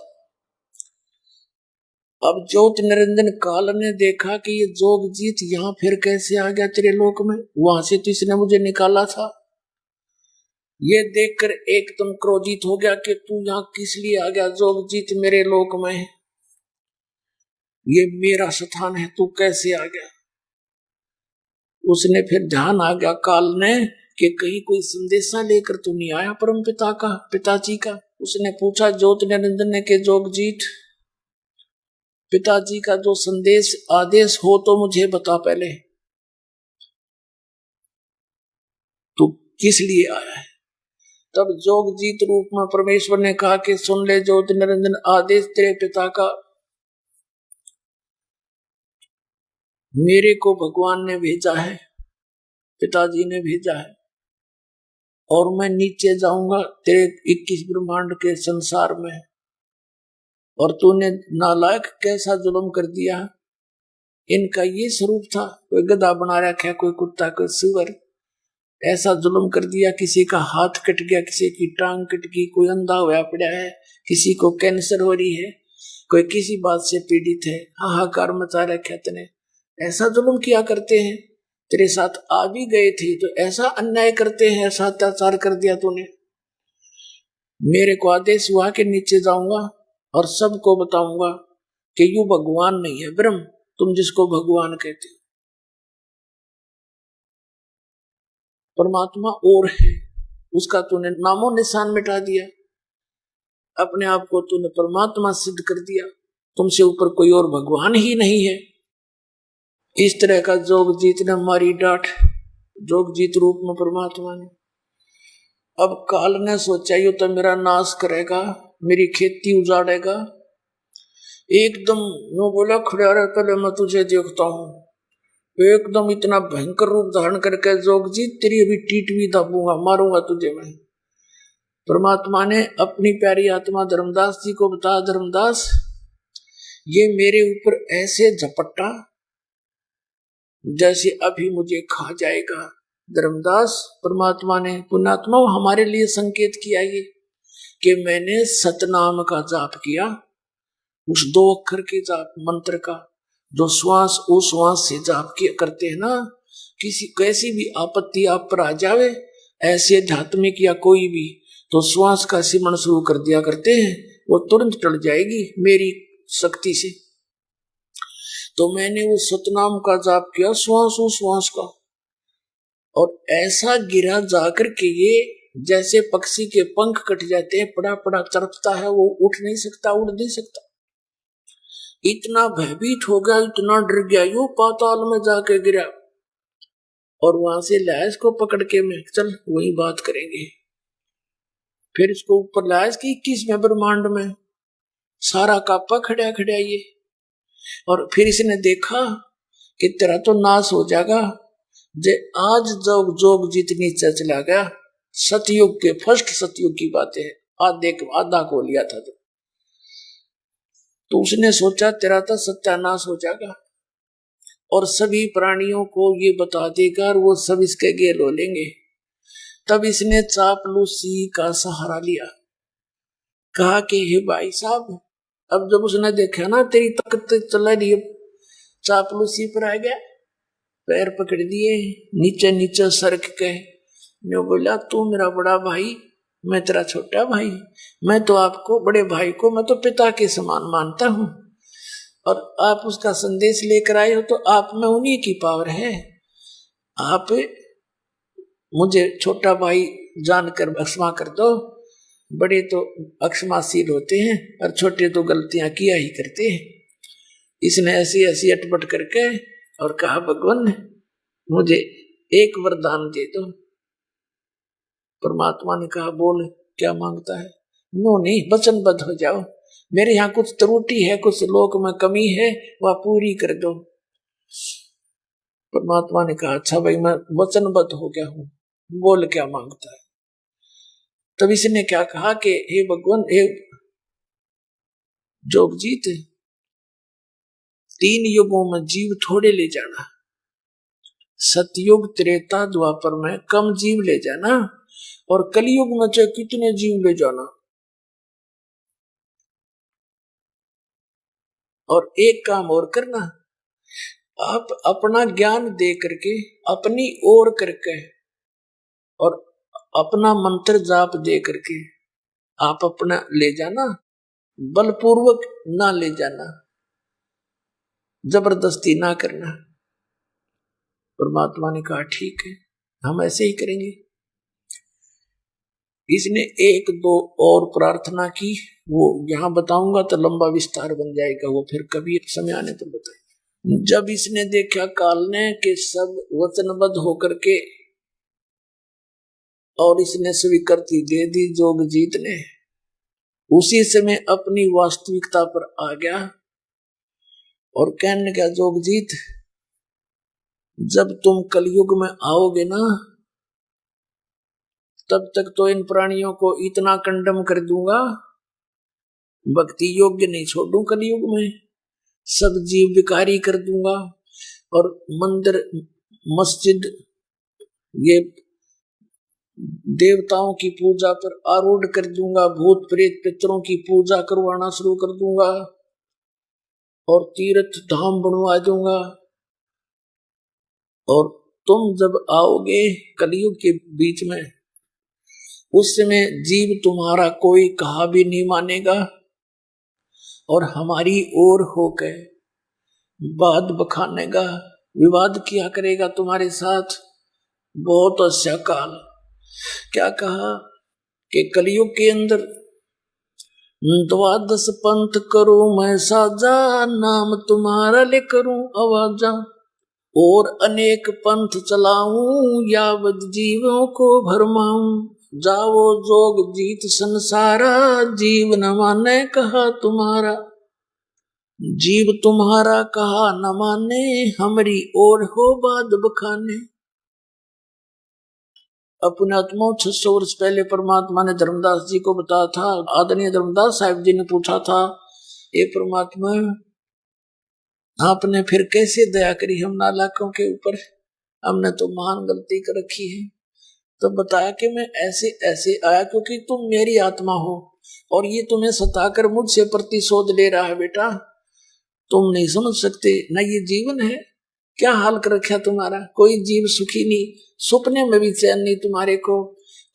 S2: अब ज्योत निरंजन काल ने देखा कि ये जोगजीत यहाँ फिर कैसे आ गया तेरे लोक में, वहां से तो इसने मुझे निकाला था। ये देखकर एकदम क्रोधित हो गया कि तू यहाँ किस लिए आ गया जोगजीत, मेरे लोक में है, ये मेरा स्थान है, तू कैसे आ गया। उसने फिर ध्यान आ गया काल ने कि कहीं कोई संदेशा लेकर तो नहीं आया परम पिता का, पिताजी का। उसने पूछा ज्योत निरंजन ने कि जोगजीत, पिताजी का जो संदेश आदेश हो तो मुझे बता पहले, तू किस लिए आया है। तब जोगजीत रूप में परमेश्वर ने कहा कि सुन ले ज्योत निरंजन, आदेश तेरे पिता का, मेरे को भगवान ने भेजा है, पिताजी ने भेजा है, और मैं नीचे जाऊंगा तेरे 21 ब्रह्मांड के संसार में, और तूने नालायक कैसा जुल्म कर दिया। इनका ये स्वरूप था, कोई गधा बना रखा है, कोई कुत्ता, कोई सुअर, ऐसा जुल्म कर दिया। किसी का हाथ कट गया, किसी की टांग कट गई, कोई अंधा हुआ पड़ा है, किसी को कैंसर हो रही है, कोई किसी बात से पीड़ित है, हाहाकार मचा रखा तूने, ऐसा जुल्म किया करते हैं। तेरे साथ आ भी गए थे तो ऐसा अन्याय करते हैं, ऐसा अत्याचार कर दिया तूने। मेरे को आदेश हुआ कि नीचे जाऊंगा और सबको बताऊंगा कि यू भगवान नहीं है ब्रह्म, तुम जिसको भगवान कहते हो, परमात्मा और है, उसका तूने नामो निशान मिटा दिया, अपने आप को तूने परमात्मा सिद्ध कर दिया, तुमसे ऊपर कोई और भगवान ही नहीं है। इस तरह का जोगजीत ने मारी डांट, जोगजीत रूप में परमात्मा ने। अब काल ने सोचा यो तो मेरा नाश करेगा, मेरी खेती उजाड़ेगा। एकदम नो बोला खड़ा रहे, पहले मैं तुझे देखता हूं। एकदम इतना भयंकर रूप धारण करके जोगजीत तेरी अभी टीट भी दाबूंगा, मारूंगा तुझे मैं। परमात्मा ने अपनी प्यारी आत्मा धर्मदास जी को बताया, धर्मदास ये मेरे ऊपर ऐसे झपट्टा जैसे अभी मुझे खा जाएगा। धर्मदास परमात्मा ने पुण्यात्मा हमारे लिए संकेत किया ये कि मैंने सतनाम का जाप किया, उस 2 अक्षर के जाप मंत्र का, जो श्वास उश्वास से जाप किया करते हैं ना, किसी कैसी भी आपत्ति आप पर आ जावे, ऐसे आध्यात्मिक या कोई भी, तो श्वास का सिमरण शुरू कर दिया करते हैं, वो तुरंत टल जाएगी मेरी शक्ति से। तो मैंने वो सतनाम का जाप किया श्वास उश्वास का, और ऐसा गिरा जाकर के ये जैसे पक्षी के पंख कट जाते हैं, पड़ा पड़ा तड़पता है, वो उठ नहीं सकता, उड़ नहीं सकता। इतना भयभीत हो गया, इतना डर गया, यो पाताल में जाके गिरा। और वहां से लाश को पकड़ के मैं चल वही बात करेंगे। फिर इसको ऊपर लाश की 21वें ब्रह्मांड में सारा कापा खड़ा खड़ा ये। और फिर इसने देखा कि तेरा तो नाश हो जाएगा, जे आज जोग जोग जितनी चला गया, सतयुग के फर्स्ट सतयुग की बातें है, आधा को लिया था तो उसने सोचा तेरा तो सत्यानाश हो जाएगा और सभी प्राणियों को ये बता देगा और वो सब इसके गेल हो लेंगे। तब इसने चापलूसी का सहारा लिया, कहा कि हे भाई साहब, अब जब उसने देखा ना तेरी ताकत चला रही, चापलूसी पर आ गया, पैर पकड़ दिए, नीचे नीचे सरक के जो बोला, तू मेरा बड़ा भाई, मैं तेरा छोटा भाई, मैं तो आपको बड़े भाई को मैं तो पिता के समान मानता हूं, और आप उसका संदेश लेकर आए हो तो आप में उन्हीं की पावर है। आप मुझे छोटा भाई जानकर क्षमा कर दो, बड़े तो अक्षमाशील होते हैं और छोटे तो गलतियां किया ही करते हैं। इसने ऐसी ऐसी अटपट करके और कहा, भगवान मुझे एक वरदान दे दो। परमात्मा ने कहा, बोल क्या मांगता है? नो नहीं, वचनबद्ध हो जाओ, मेरे यहाँ कुछ त्रुटि है, कुछ लोक में कमी है, वह पूरी कर दो। परमात्मा ने कहा, अच्छा भाई मैं वचनबद्ध हो गया हूं, बोल क्या मांगता है? तब इसने क्या कहा कि हे भगवान, हे जोगजीत, 3 युगों में जीव थोड़े ले जाना, सतयुग त्रेता द्वापर में कम जीव ले जाना, और कलयुग में चाहे कितने जीव ले जाना। और एक काम और करना, आप अपना ज्ञान दे करके, अपनी ओर करके और अपना मंत्र जाप दे करके आप अपना ले जाना, बलपूर्वक ना ले जाना, जबरदस्ती ना करना। परमात्मा ने कहा, ठीक है, हम ऐसे ही करेंगे। इसने 1-2 और प्रार्थना की, वो यहां बताऊंगा तो लंबा विस्तार बन जाएगा, वो फिर कभी समय आने पर बताएंगे। जब इसने देखा काल ने कि सब वचनबद्ध होकर के, और इसने स्वीकृति दे दी जोगजीत ने, उसी समय अपनी वास्तविकता पर आ गया और कहने लगा, जोगजीत जब तुम कलयुग में आओगे ना, तब तक तो इन प्राणियों को इतना कंडम कर दूंगा, भक्ति योग्य नहीं छोड़ू कलयुग में, सब जीव विकारी कर दूंगा, और मंदिर मस्जिद ये देवताओं की पूजा पर आरूढ़ कर दूंगा, भूत प्रेत पितरों की पूजा करवाना शुरू कर दूंगा, और तीर्थ धाम बनवा दूंगा। और तुम जब आओगे कलयुग के बीच में, उस समय जीव तुम्हारा कोई कहा भी नहीं मानेगा, और हमारी ओर होकर बात बखानेगा, विवाद किया करेगा तुम्हारे साथ। बहुत अच्छा काल। क्या कहा कि कलयुग के अंदर 12 पंथ करो मैं साजा, नाम तुम्हारा ले करूं आवाजा, और अनेक पंथ चलाऊं यावत जीवों को भरमाऊं, जाओ जोग जीत संसारा, जीव न माने कहा तुम्हारा, जीव तुम्हारा कहा न माने, हमारी ओर हो बात बखाने। अपने आत्मा 600 वर्ष पहले परमात्मा ने धर्मदास जी को बताया था। आदरणीय धर्मदास साहिब जी ने पूछा था, ये परमात्मा आपने फिर कैसे दया करी हम नालायकों के ऊपर, हमने तो महान गलती कर रखी है। तो बताया कि मैं ऐसे ऐसे आया क्योंकि तुम मेरी आत्मा हो, और ये तुम्हें सताकर मुझसे प्रतिशोध ले रहा है। बेटा तुम नहीं समझ सकते ना, ये जीवन है, क्या हाल कर रखा तुम्हारा, कोई जीव सुखी नहीं, सपने में भी चैन नहीं तुम्हारे को,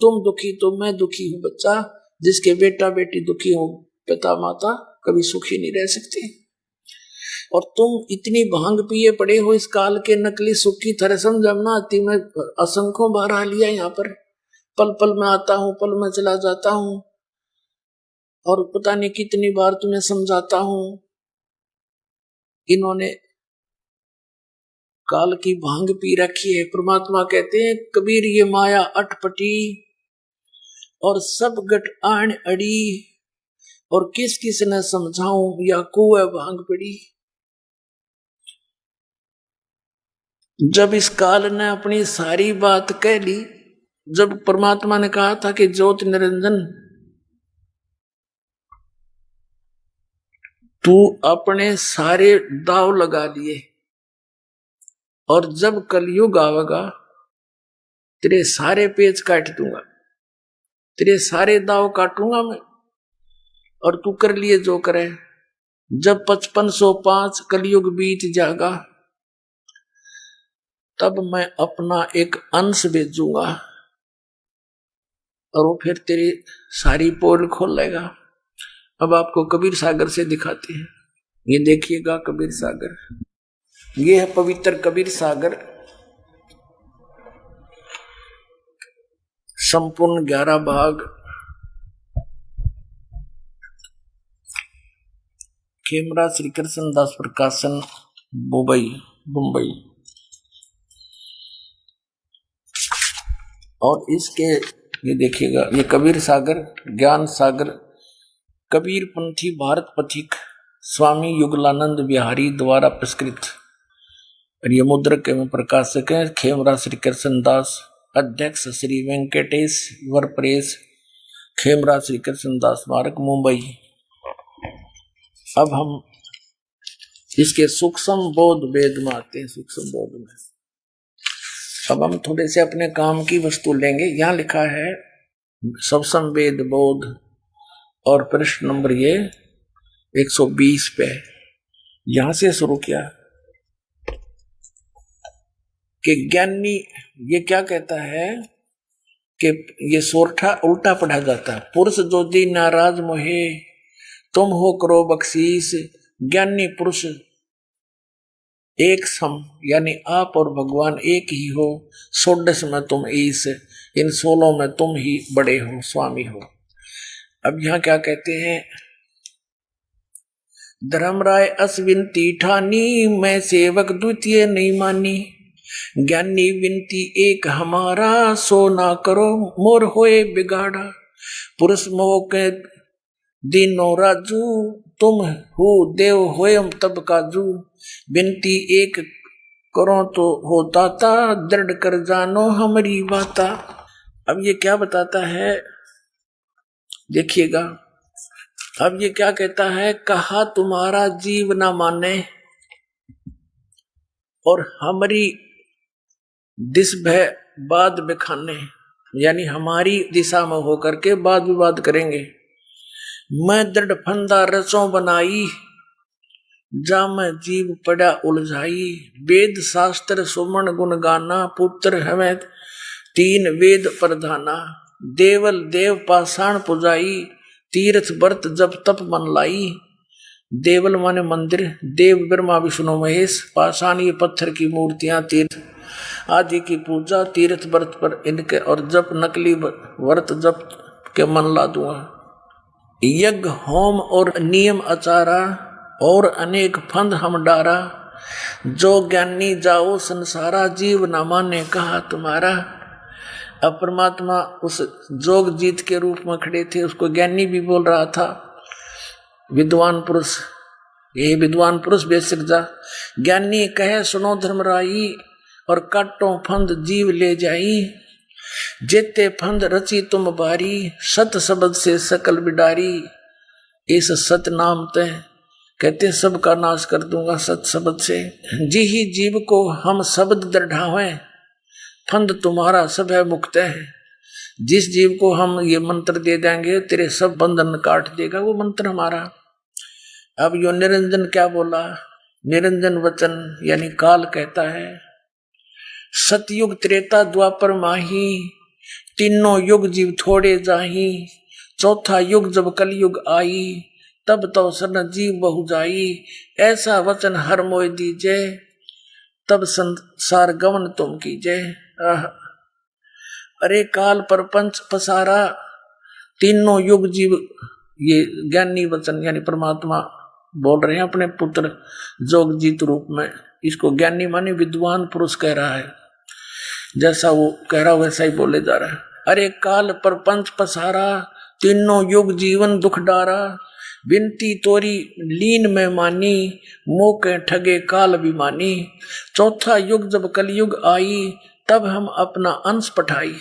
S2: तुम दुखी तो मैं दुखी हूँ। बच्चा जिसके बेटा बेटी दुखी हो, पिता माता कभी सुखी नहीं रह सकते। और तुम इतनी भांग पिए पड़े हो इस काल के नकली सुख की तरह, समझना आती। मैं असंख्यों बार आ लिया यहाँ पर, पल पल में आता हूँ, पल में चला जाता हूँ, और पता नहीं कितनी बार तुम्हें समझाता हूँ। इन्होंने काल की भांग पी रखी है। परमात्मा कहते हैं, कबीर ये माया अटपटी और सब गट आण अड़ी, और किस किस ने समझाऊं या कुएं भांग पड़ी। जब इस काल ने अपनी सारी बात कह ली, जब परमात्मा ने कहा था कि ज्योति निरंजन तू अपने सारे दाव लगा लिए, और जब कलयुग आवेगा तेरे सारे पेच काट दूंगा, तेरे सारे दाव काटूंगा मैं, और तू कर लिए जो करे। जब 5505 कलयुग बीत जाएगा, तब मैं अपना एक अंश भेजूंगा और वो फिर तेरी सारी पोल खोल लेगा। अब आपको कबीर सागर से दिखाते हैं। ये देखिएगा कबीर सागर, ये है पवित्र कबीर सागर। संपूर्ण 11 भाग, खेमरा श्री कृष्ण दास प्रकाशन, मुंबई। और इसके ये देखिएगा, ये कबीर सागर, ज्ञान सागर, कबीर पंथी भारत पथिक स्वामी युगलानंद बिहारी द्वारा पुरस्कृत। और ये मुद्रक एवं प्रकाशक है खेमरा श्री कृष्ण दास, अध्यक्ष श्री वेंकटेश वर प्रेस, खेमरा श्री कृष्ण दास स्मारक, मुंबई। अब हम इसके सूक्ष्म बोध वेद में आते हैं। सूक्ष्म बोध में अब हम थोड़े से अपने काम की वस्तु लेंगे। यहाँ लिखा है सूक्ष्म वेद बोध, और प्रश्न नंबर ये 120 पे यहां से शुरू किया कि ज्ञानी ये क्या कहता है कि ये सोरठा उल्टा पढ़ा जाता है। पुरुष जो दी नाराज मोहे तुम हो करो बख्शीश, ज्ञानी पुरुष एक सम, यानी आप और भगवान एक ही हो। 16 में तुम ईस, इन 16 में तुम ही बड़े हो, स्वामी हो। अब यहां क्या कहते हैं, धर्मराय अश्विनती ठानी, मैं सेवक द्वितीय नहीं मानी। ज्ञानी विनती एक हमारा, सो ना करो मोर होए बिगाड़ा। पुरुष मोह के दीनो राजू, तुम हो देव होयम तब काजू। विनती एक करो तो होता था, दृढ़ कर जानो हमारी बाता। अब ये क्या बताता है देखिएगा। अब ये क्या कहता है, कहा तुम्हारा जीव ना माने और हमारी दिस भय बाद बिखाने, यानी हमारी दिशा में होकर के वाद विवाद करेंगे। मैं दृढ़ फंदा रसों बनाई, जा मैं जीव पड़ा उलझाई। वेद शास्त्र सुमन गुण गाना, पुत्र हमें 3 वेद प्रधाना। देवल देव पाषाण पुजाई, तीर्थ व्रत जब तप मन लाई। देवल माने मंदिर, देव ब्रह्मा विष्णु महेश, पाषाण ये पत्थर की मूर्तियां, तीर्थ आदि की पूजा, तीर्थ व्रत पर इनके और जप नकली व्रत जप के मन ला दूंगा। यज्ञ होम और नियम आचारा, और अनेक फंद हम डारा। जो ज्ञानी जाओ संसारा, जीव न माने कहा तुम्हारा। अब परमात्मा उस जोग जीत के रूप में खड़े थे, उसको ज्ञानी भी बोल रहा था। विद्वान पुरुष, ये विद्वान पुरुष बेसिक जा। ज्ञानी कहे सुनो धर्मराई, और काटो फंद जीव ले जाई। जेते फंद रची तुम बारी, सत शब्द से सकल बिडारी। इस सत नाम ते कहते सबका नाश कर दूंगा सत शब्द से। जी ही जीव को हम शब्द दृढ़ावे, फंद तुम्हारा सब है मुक्त है। जिस जीव को हम ये मंत्र दे देंगे तेरे सब बंधन काट देगा, वो मंत्र हमारा। अब यो निरंजन क्या बोला, निरंजन वचन यानी काल कहता है, सतयुग त्रेता द्वापर माही, तीनों युग जीव थोड़े जाही। चौथा युग जब कलयुग आई, तब तो सन जीव बहु जाई। ऐसा वचन हर मोय दीजे, तब संसार गमन तुम कीजे। अरे काल परपंच पसारा, तीनों युग जीव, ये ज्ञानी वचन यानी परमात्मा बोल रहे हैं अपने पुत्र जोगजीत रूप में। इसको ज्ञानी माने विद्वान पुरुष कह रहा है, जैसा वो कह रहा वैसा ही बोले जा रहा है। अरे काल परपंच पसारा, तीनों युग जीवन दुख डारा। बिनती तोरी लीन में मानी, मोह के ठगे काल अभिमानी। चौथा युग जब कलयुग आई, तब हम अपना अंश पठाई।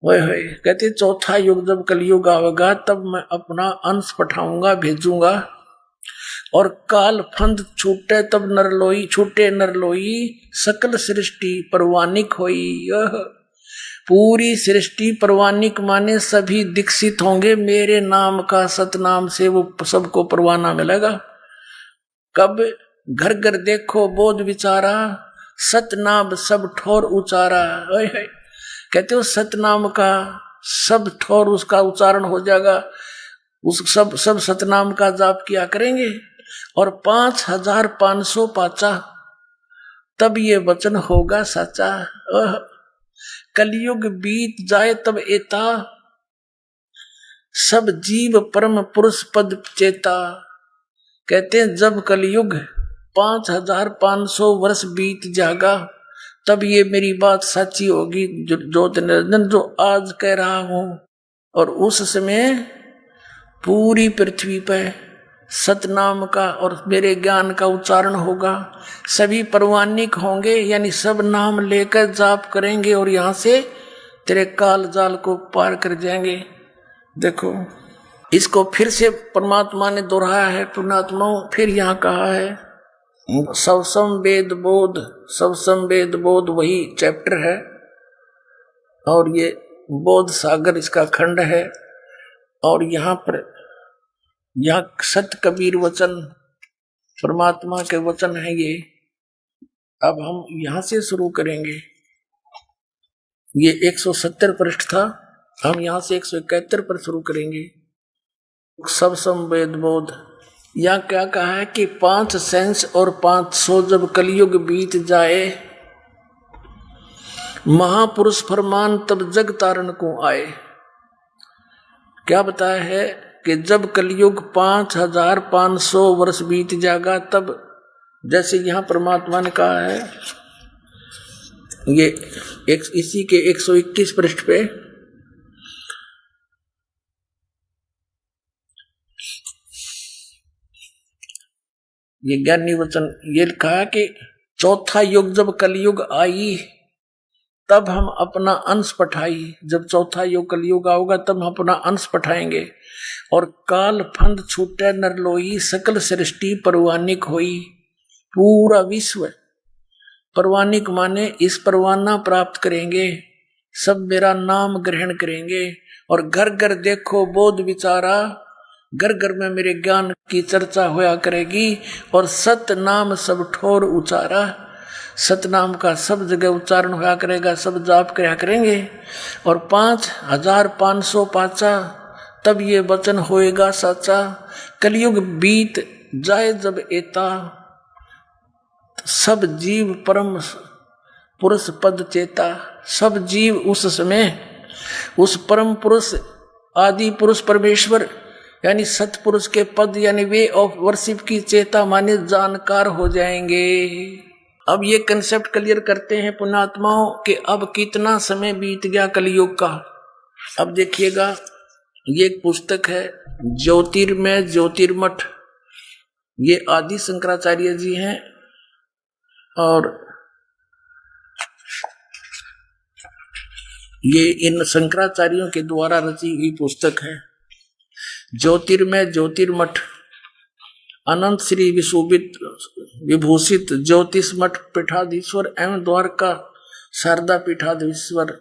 S2: वह कहते चौथा युग जब कलयुग आवेगा, तब मैं अपना अंश पठाऊंगा, भेजूंगा। और काल फंद छूटे तब नरलोई, छूटे नरलोई। सकल सृष्टि परवानिक होई। पूरी सृष्टि परवानिक माने सभी दीक्षित होंगे मेरे नाम का, सतनाम से वो सबको परवाना मिलेगा। कब घर घर देखो बोध विचारा, सतनाम सब ठोर उचारा। कहते हो सतनाम का सब ठोर उसका उच्चारण हो जाएगा, उस सब सतनाम का जाप किया करेंगे और 5500 पाचा, तब ये वचन होगा सच्चा। कलयुग बीत जाए तब एता, सब जीव परम पुरुष पद चेता। कहते हैं जब कलयुग 5500 वर्ष बीत जाएगा तब ये मेरी बात सच्ची होगी, ज्योति निरंजन जो आज कह रहा हूं। और उस समय पूरी पृथ्वी पर सतनाम का और मेरे ज्ञान का उच्चारण होगा, सभी परवानिक होंगे, यानी सब नाम लेकर जाप करेंगे और यहां से तेरे काल जाल को पार कर जाएंगे। देखो इसको फिर से परमात्मा ने दोहराया है, पुण्यात्मा फिर यहाँ कहा है सब संवेद बोध, सब संवेद बोध वही चैप्टर है और ये बोध सागर इसका खंड है। और यहाँ पर यहाँ सत कबीर वचन परमात्मा के वचन है ये। अब हम यहाँ से शुरू करेंगे, ये 170 पृष्ठ था, हम यहाँ से 171 पर शुरू करेंगे। सब संवेद बोध, यहाँ क्या कहा है कि 5 सेंस और 500 जब कलयुग बीत जाए, महापुरुष फरमान तब जग तारण को आए। क्या बताया है कि जब कलयुग 5500 वर्ष बीत जाएगा तब, जैसे यहाँ परमात्मा ने कहा है ये इसी के 121 पृष्ठ पे, ये ज्ञानी वचन ये लिखा है कि चौथा युग जब कलयुग आई तब हम अपना अंश पठाई। जब चौथा युग कलयुग आओगा तब हम अपना अंश पठाएंगे और काल फंद छूटे नरलोई, सकल सृष्टि परवानिक होई। पूरा विश्व परवानिक माने इस परवाना प्राप्त करेंगे, सब मेरा नाम ग्रहण करेंगे और घर घर देखो बोध विचारा, घर घर में मेरे ज्ञान की चर्चा होया करेगी और सत नाम सब ठोर उचारा। सतनाम का सब जगह उच्चारण होया करेगा, सब जाप किया करेंगे और 5500 पाचा, तब ये वचन होएगा सच्चा। कलयुग बीत जाए जब एता, सब जीव परम पुरुष पद चेता। सब जीव उस समय उस परम पुरुष आदि पुरुष परमेश्वर यानी सतपुरुष के पद यानी वे ऑफ वर्शिप की चेता माने जानकार हो जाएंगे। अब ये कंसेप्ट क्लियर करते हैं पुण्यात्माओं कि अब कितना समय बीत गया कलयुग का। अब देखिएगा ये एक पुस्तक है ज्योतिर्मय ज्योतिर्मठ, ये आदि शंकराचार्य जी हैं और ये इन शंकराचार्यों के द्वारा रची हुई पुस्तक है ज्योतिर्मय ज्योतिर्मठ। अनंत श्री विभूषित ज्योतिष मठ पीठाधीश्वर एवं द्वारका शारदा पीठाधीश्वर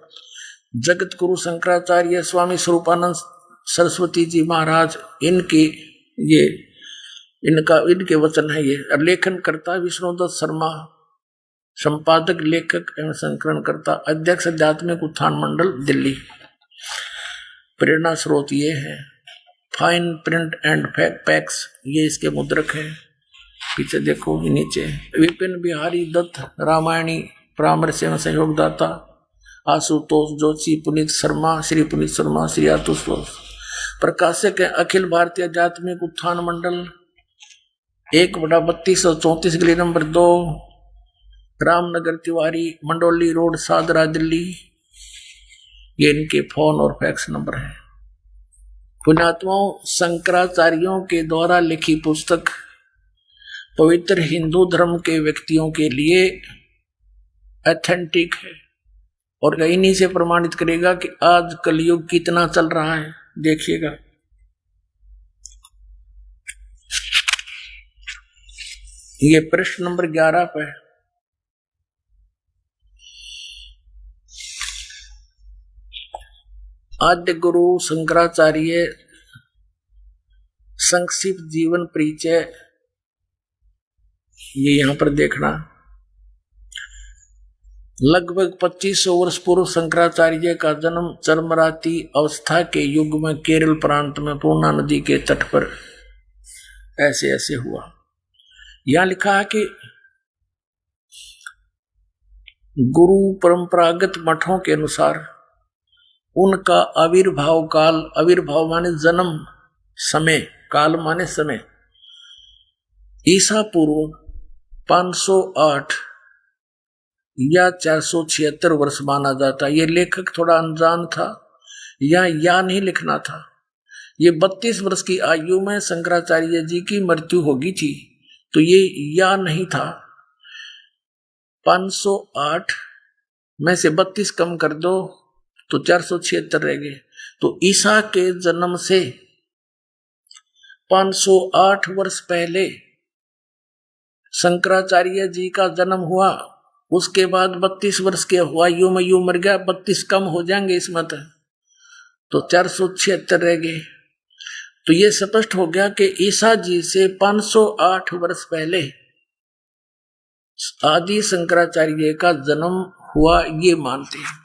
S2: जगत गुरु शंकराचार्य स्वामी स्वरूपानंद सरस्वती जी महाराज, इनके वचन है ये। लेखन करता विष्णुदत्त शर्मा, संपादक लेखक एवं संकलन करता, अध्यक्ष आध्यात्मिक उत्थान मंडल दिल्ली। प्रेरणा स्रोत ये है फाइन प्रिंट एंड पैक्स, ये इसके मुद्रक है। पीछे देखो नीचे विपिन बिहारी दत्त रामायणी परामर्श एवं सहयोगदाता आशुतोष जोशी, पुनीत शर्मा, श्री आतुतोष। प्रकाशक है अखिल भारतीय आध्यात्मिक उत्थान मंडल, 1/3234 गली नंबर 2, रामनगर तिवारी, मंडोली रोड, सादरा, दिल्ली। ये इनके फोन और फैक्स नंबर है। पुण्यात्माओं, शंकराचार्यों के द्वारा लिखी पुस्तक पवित्र हिंदू धर्म के व्यक्तियों के लिए ऑथेंटिक है और इन्हीं से प्रमाणित करेगा कि आज कलयुग कितना चल रहा है। देखिएगा ये प्रश्न नंबर 11 पे आद्य गुरु शंकराचार्य संक्षिप्त जीवन परिचय, ये यहां पर देखना। लगभग 2500 वर्ष पूर्व शंकराचार्य का जन्म चरमराती अवस्था के युग में केरल प्रांत में पूर्णा नदी के तट पर ऐसे ऐसे हुआ। यहां लिखा है कि गुरु परंपरागत मठों के अनुसार उनका आविर्भाव काल, आविर्भाव माने जन्म, समय, काल माने समय, ईसा पूर्व 508 या 476 वर्ष माना जाता। ये लेखक थोड़ा अनजान था या नहीं लिखना था। ये 32 वर्ष की आयु में शंकराचार्य जी की मृत्यु होगी थी, तो ये या नहीं था। 508 में से 32 कम कर दो तो 476 रह गए। तो ईसा के जन्म से 508 वर्ष पहले शंकराचार्य जी का जन्म हुआ। उसके बाद 32 वर्ष के आयु में यूं मर गया, 32 कम हो जाएंगे इसमें तो 476 रह गए। तो ये स्पष्ट हो गया कि ईसा जी से 508 वर्ष पहले आदि शंकराचार्य का जन्म हुआ, ये मानते हैं।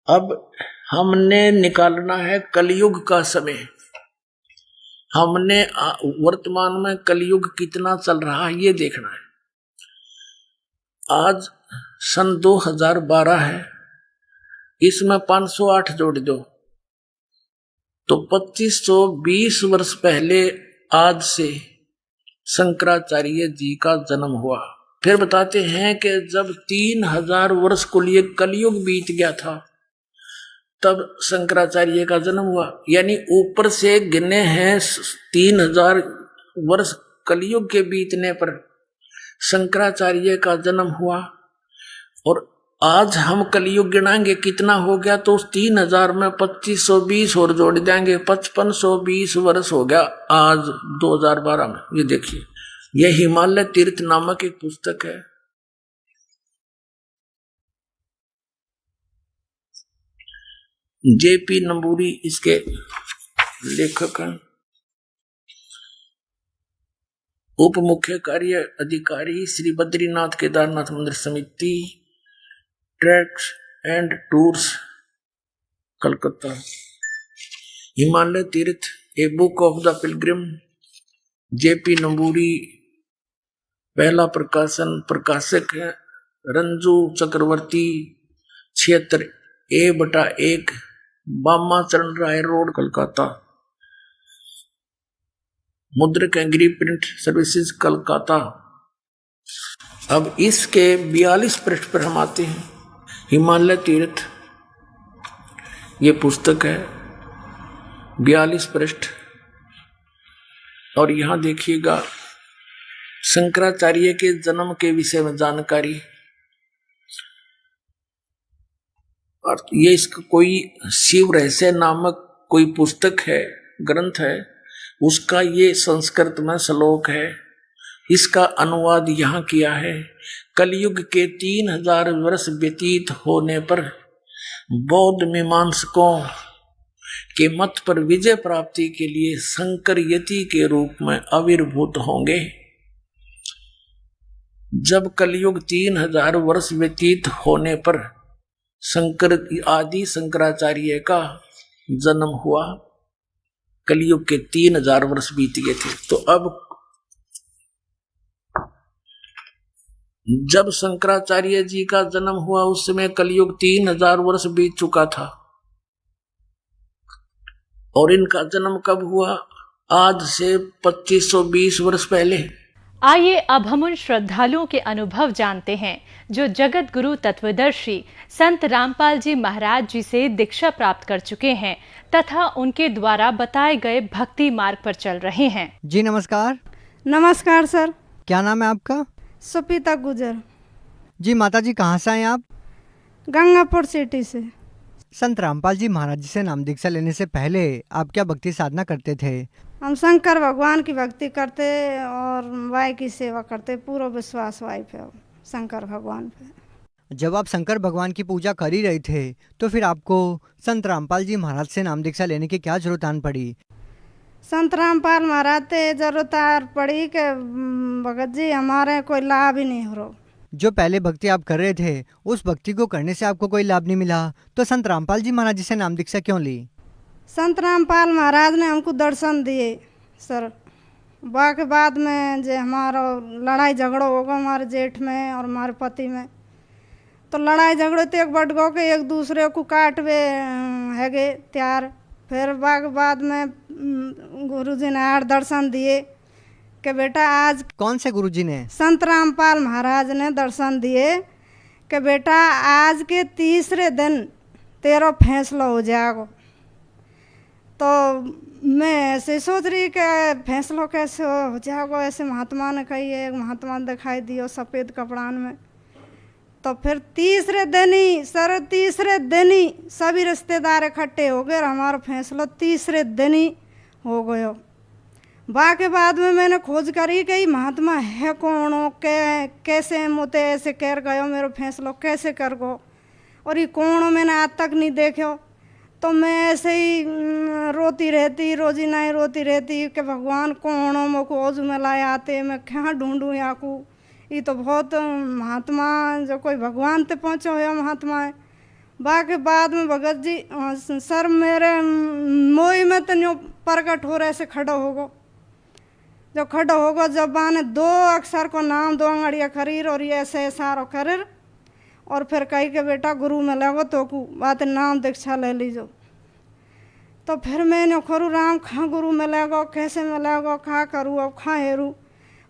S2: अब हमने निकालना है कलयुग का समय। हमने वर्तमान में कलयुग कितना चल रहा है ये देखना है। आज सन 2012 है, इसमें 508 जोड़ दो तो 2520 वर्ष पहले आज से शंकराचार्य जी का जन्म हुआ। फिर बताते हैं कि जब 3000 वर्ष को लिए कलयुग बीत गया था तब शंकराचार्य का जन्म हुआ। यानी ऊपर से गिने हैं 3000 वर्ष कलयुग के बीतने पर शंकराचार्य का जन्म हुआ। और आज हम कलयुग गिनाएंगे कितना हो गया, तो उस 3000 में 2520 और जोड़ देंगे, 5520 वर्ष हो गया आज 2012 में। ये देखिए, यह हिमालय तीर्थ नामक एक पुस्तक है। जेपी नंबूरी इसके लेखक हैं। उप मुख्य कार्य अधिकारी श्री बद्रीनाथ केदारनाथ मंदिर समिति, treks and tours, Calcutta. Himalaya Tirth a book of the pilgrim, JP Namboori पहला प्रकाशन, प्रकाशक है रंजू चक्रवर्ती, 76A/1 बामा चरण राय रोड, कलकत्ता। मुद्रक एंग्री प्रिंट सर्विसेज, कलकत्ता। अब इसके 42 पृष्ठ पर हम आते हैं। हिमालय तीर्थ ये पुस्तक है, 42 पृष्ठ। और यहां देखिएगा शंकराचार्य के जन्म के विषय में जानकारी। और ये इसका कोई शिव रहस्य नामक कोई पुस्तक है, ग्रंथ है, उसका ये संस्कृत में श्लोक है। इसका अनुवाद यहाँ किया है। कलयुग के 3000 वर्ष व्यतीत होने पर बौद्ध मीमांसकों के मत पर विजय प्राप्ति के लिए शंकर यति के रूप में आविर्भूत होंगे। जब कलयुग 3000 वर्ष व्यतीत होने पर शंकर आदि शंकराचार्य का जन्म हुआ। कलयुग के 3000 वर्ष बीत गए थे। तो अब जब शंकराचार्य जी का जन्म हुआ उस समय कलयुग 3000 वर्ष बीत चुका था। और इनका जन्म कब हुआ? आज से 2520 वर्ष पहले।
S3: आइए अब हम उन श्रद्धालुओं के अनुभव जानते हैं जो जगत गुरु तत्वदर्शी संत रामपाल जी महाराज जी से दीक्षा प्राप्त कर चुके हैं तथा उनके द्वारा बताए गए भक्ति मार्ग पर चल रहे हैं।
S4: जी नमस्कार।
S5: नमस्कार सर।
S4: क्या नाम है आपका?
S5: सुपीता गुजर।
S4: जी माता जी कहाँ से आए आप?
S5: गंगापुर सिटी से।
S4: संत रामपाल जी महाराज जी से नाम दीक्षा लेने से पहले आप क्या भक्ति साधना करते थे?
S5: हम शंकर भगवान की भक्ति करते और वाई की सेवा करते, पूरा विश्वास वाई पे, शंकर भगवान पे।
S4: जब आप शंकर भगवान की पूजा कर ही रहे थे तो फिर आपको संत रामपाल जी महाराज से नाम दीक्षा लेने की क्या जरूरत आन पड़ी?
S5: संत रामपाल महाराज से जरूरत पड़ी कि भगत जी हमारे कोई लाभ ही नहीं हो रहा।
S4: जो पहले भक्ति आप कर रहे थे उस भक्ति को करने से आपको कोई लाभ नहीं मिला, तो संत रामपाल जी महाराज जी से नाम दीक्षा क्यों ली?
S5: संत रामपाल महाराज ने हमको दर्शन दिए सर। के बाद में जो हमारा लड़ाई झगड़ा होगा हमारे जेठ में और हमारे पति में, तो लड़ाई झगड़े तो एक बट गो के एक दूसरे को काटवे है गए त्यार। फिर बाद में गुरुजी ने आर दर्शन दिए कि बेटा आज,
S4: कौन से गुरुजी ने?
S5: संत रामपाल महाराज ने दर्शन दिए कि बेटा आज के तीसरे दिन तेरा फैसला हो जाएगा। तो मैं ऐसे सोच रही कि फैसला कैसे हो जाएगा, ऐसे महात्मा ने कही है, एक महात्मा दिखाई दियो सफ़ेद कपड़ान में। तो फिर तीसरे दिन ही सभी रिश्तेदार इकट्ठे हो गए और हमारा फैसला तीसरे दिन ही हो गयो। के बाद में मैंने खोज करी कि महात्मा है कौन हो, कैसे मुझे ऐसे कर गयो, मेरा फैसला कैसे कर गो, और ये कौन हो मैंने आज तक नहीं देखो। तो मैं ऐसे ही रोती रहती, रोजी नहीं रोती रहती कि भगवान कौन हो, मोको ओजू में लाए आते, मैं कहाँ ढूंढूँ यहाँ को। ये तो बहुत महात्मा जो कोई भगवान ते पहुँचो है महात्मा है। के बाद में भगत जी सर मेरे मोई में तो न्यू प्रकट हो रहे ऐसे खड़ा होगो, जो खड़ा होगो जब बाने दो अक्षर को नाम दो अंगड़िया खरीर और ये ऐसे सारो करीर, और फिर कही के बेटा गुरु में लगो तो को बात नाम दीक्षा ले लीजो। तो फिर मैंने खरू राम खा गुरु में लगो, कैसे में लगो, खा करूँ अब खा हेरू।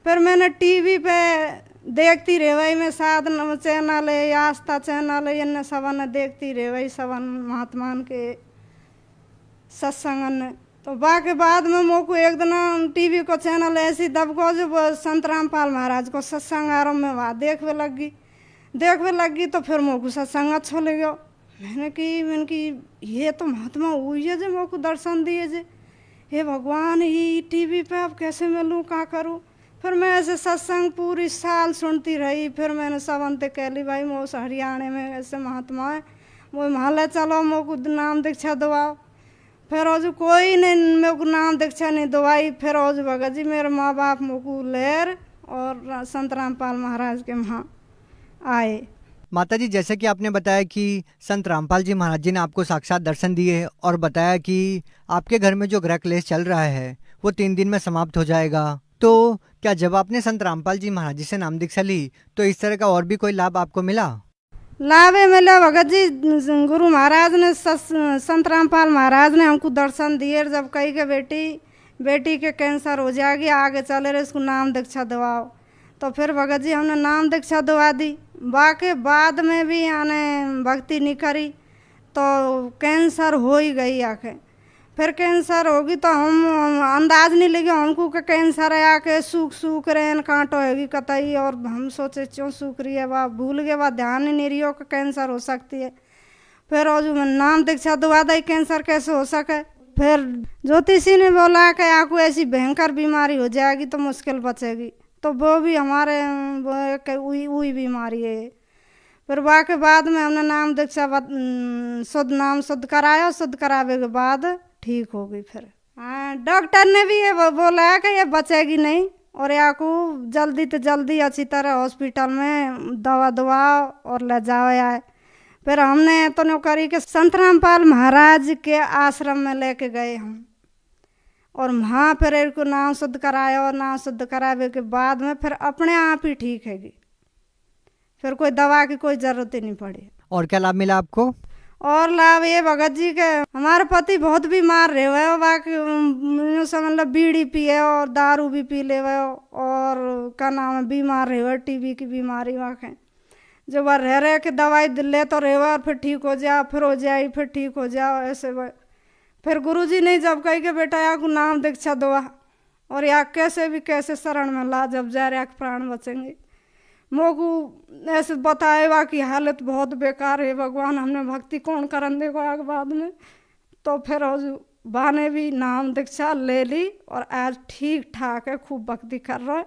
S5: फिर मैंने टीवी पे देखती रह वही में साधन चैनल है, आस्था चैनल है, इन्हें सबन देखती रह वही सबन महात्मान के सत्संगन ने। तो के बाद में मोको एक दिन टीवी को चैनल ऐसी दबको जो संत रामपाल महाराज को सत्संग आरंभ में वहाँ देखने लगी। तो फिर मोको सत्संग अच्छा लगे। मैंने कि ये तो महात्मा हुई है जो मोको दर्शन दिए जे, हे भगवान ही टीवी पे अब कैसे मिलूँ, क्या करूँ। फिर मैं ऐसे सत्संग पूरी साल सुनती रही। फिर मैंने सबनते कह ली भाई मो हरियाणा में ऐसे महात्मा है, वो महल चलो मोको नाम दीक्षा दवाओ। फिर आज कोई नहीं मेरे को नाम दीक्षा नहीं दवाई। फिर आज भगत जी मेरे माँ बाप मोको लेर और संत रामपाल महाराज के वहाँ आए।
S4: माता जी, जैसे कि आपने बताया कि संत रामपाल जी महाराज जी ने आपको साक्षात दर्शन दिए और बताया कि आपके घर में जो ग्रह क्लेश चल रहा है वो 3 दिन में समाप्त हो जाएगा, तो क्या जब आपने संत रामपाल जी महाराज जी से नाम दीक्षा ली तो इस तरह का और भी कोई लाभ आपको मिला?
S5: लाभ मिला भगत जी। गुरु महाराज ने संत रामपाल महाराज ने हमको दर्शन दिए। जब कही के बेटी के कैंसर हो जाएगी आगे चले रहे, इसको नाम दीक्षा दवाओ। तो फिर भगत जी हमने नाम दीक्षा दवा दी। के बाद में भी आने भक्ति नहीं करी तो कैंसर हो ही गई आके। फिर कैंसर होगी तो हम अंदाज नहीं लगे हमको कि कैंसर है, आके सूख रहे कांटो होगी कतई, और हम सोचे क्यों सूख रही है, वह भूल गए, वह ध्यान ही नहीं रही हो कि कैंसर हो सकती है। फिर और जो नाम दीक्षा दवा दी कैंसर कैसे हो सके। फिर ज्योतिषी ने बोला कि आपको ऐसी भयंकर बीमारी हो जाएगी तो मुश्किल बचेगी, तो वो भी हमारे वही बीमारी है। फिर के बाद में हमने नाम दीक्षा शुद्ध कराया, शुद्ध करावे के बाद ठीक हो गई। फिर डॉक्टर ने भी ये बोला कि ये बचेगी नहीं और या को जल्दी तो जल्दी अच्छी तरह हॉस्पिटल में दवा दवाओ और ले जाओ आए। फिर हमने तो नौकरी के संत रामपाल महाराज के आश्रम में लेके गए हम, और वहाँ फिर इनको नाम शुद्ध कराया, और नाम शुद्ध करावे के बाद में फिर अपने आप ही ठीक हैगी। फिर कोई दवा की कोई ज़रूरत ही नहीं पड़ी।
S4: और क्या लाभ मिला आपको?
S5: और लाभ ये भगत जी के हमारे पति बहुत बीमार रहे हुए, बाकी समझ बीड़ी पिए और दारू भी पी ले हुए, और क्या नाम है बीमार रहे हुए, टीबी की बीमारी वाके जो वह रह के दवाई ले तो रहे हुए और फिर ठीक हो जाओ, फिर हो जाए, फिर ठीक हो जाओ ऐसे। फिर गुरुजी ने जब कही के बेटा या को नाम दीक्षा दवा और या कैसे भी कैसे शरण में ला, जब जा रहा प्राण बचेंगे। मोकू ऐसे बताएगा कि हालत बहुत बेकार है, भगवान हमने भक्ति कौन करन देगा आगे बाद में। तो फिर बाने भी नाम दीक्षा ले ली और आज ठीक ठाक है, खूब भक्ति कर रहा है,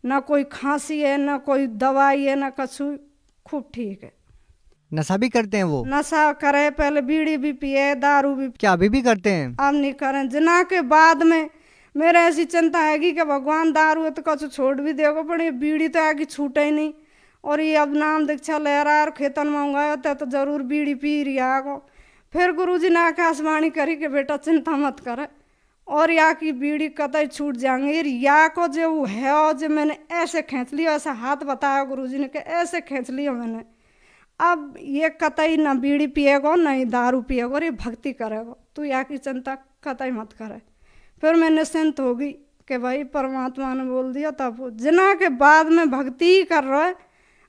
S5: ना कोई खांसी है ना कोई दवाई है ना कछु, खूब ठीक है।
S4: नशा भी करते हैं वो?
S5: नशा करे, पहले बीड़ी भी पिए, दारू भी।
S4: क्या अभी भी करते हैं?
S5: अब नहीं करें। जना के बाद में मेरे ऐसी चिंता हैगी कि भगवान दारू है तो कुछ छोड़ भी देगा, पर ये बीड़ी तो आगे छूटे ही नहीं, और ये अब नाम दीक्षा लहरा और खेतन में उगायो तो जरूर बीड़ी पी रिया को। फिर गुरुजी ने आकाशवाणी करी कि बेटा चिंता मत करे और या की बीड़ी कतई छूट जाएंगे। या को जो वो है और जो मैंने ऐसे खींच लिया, ऐसा हाथ बताया गुरुजी ने कि ऐसे खींच लिया मैंने, अब ये कतई ना बीड़ी पिएगो ना ही दारू पिएगो और ये भक्ति करेगो, तू या की चिंता कतई मत करे। फिर मैं निश्चिंत हो गई कि भाई परमात्मा ने बोल दिया। तब जिना के बाद में भक्ति ही कर रहा है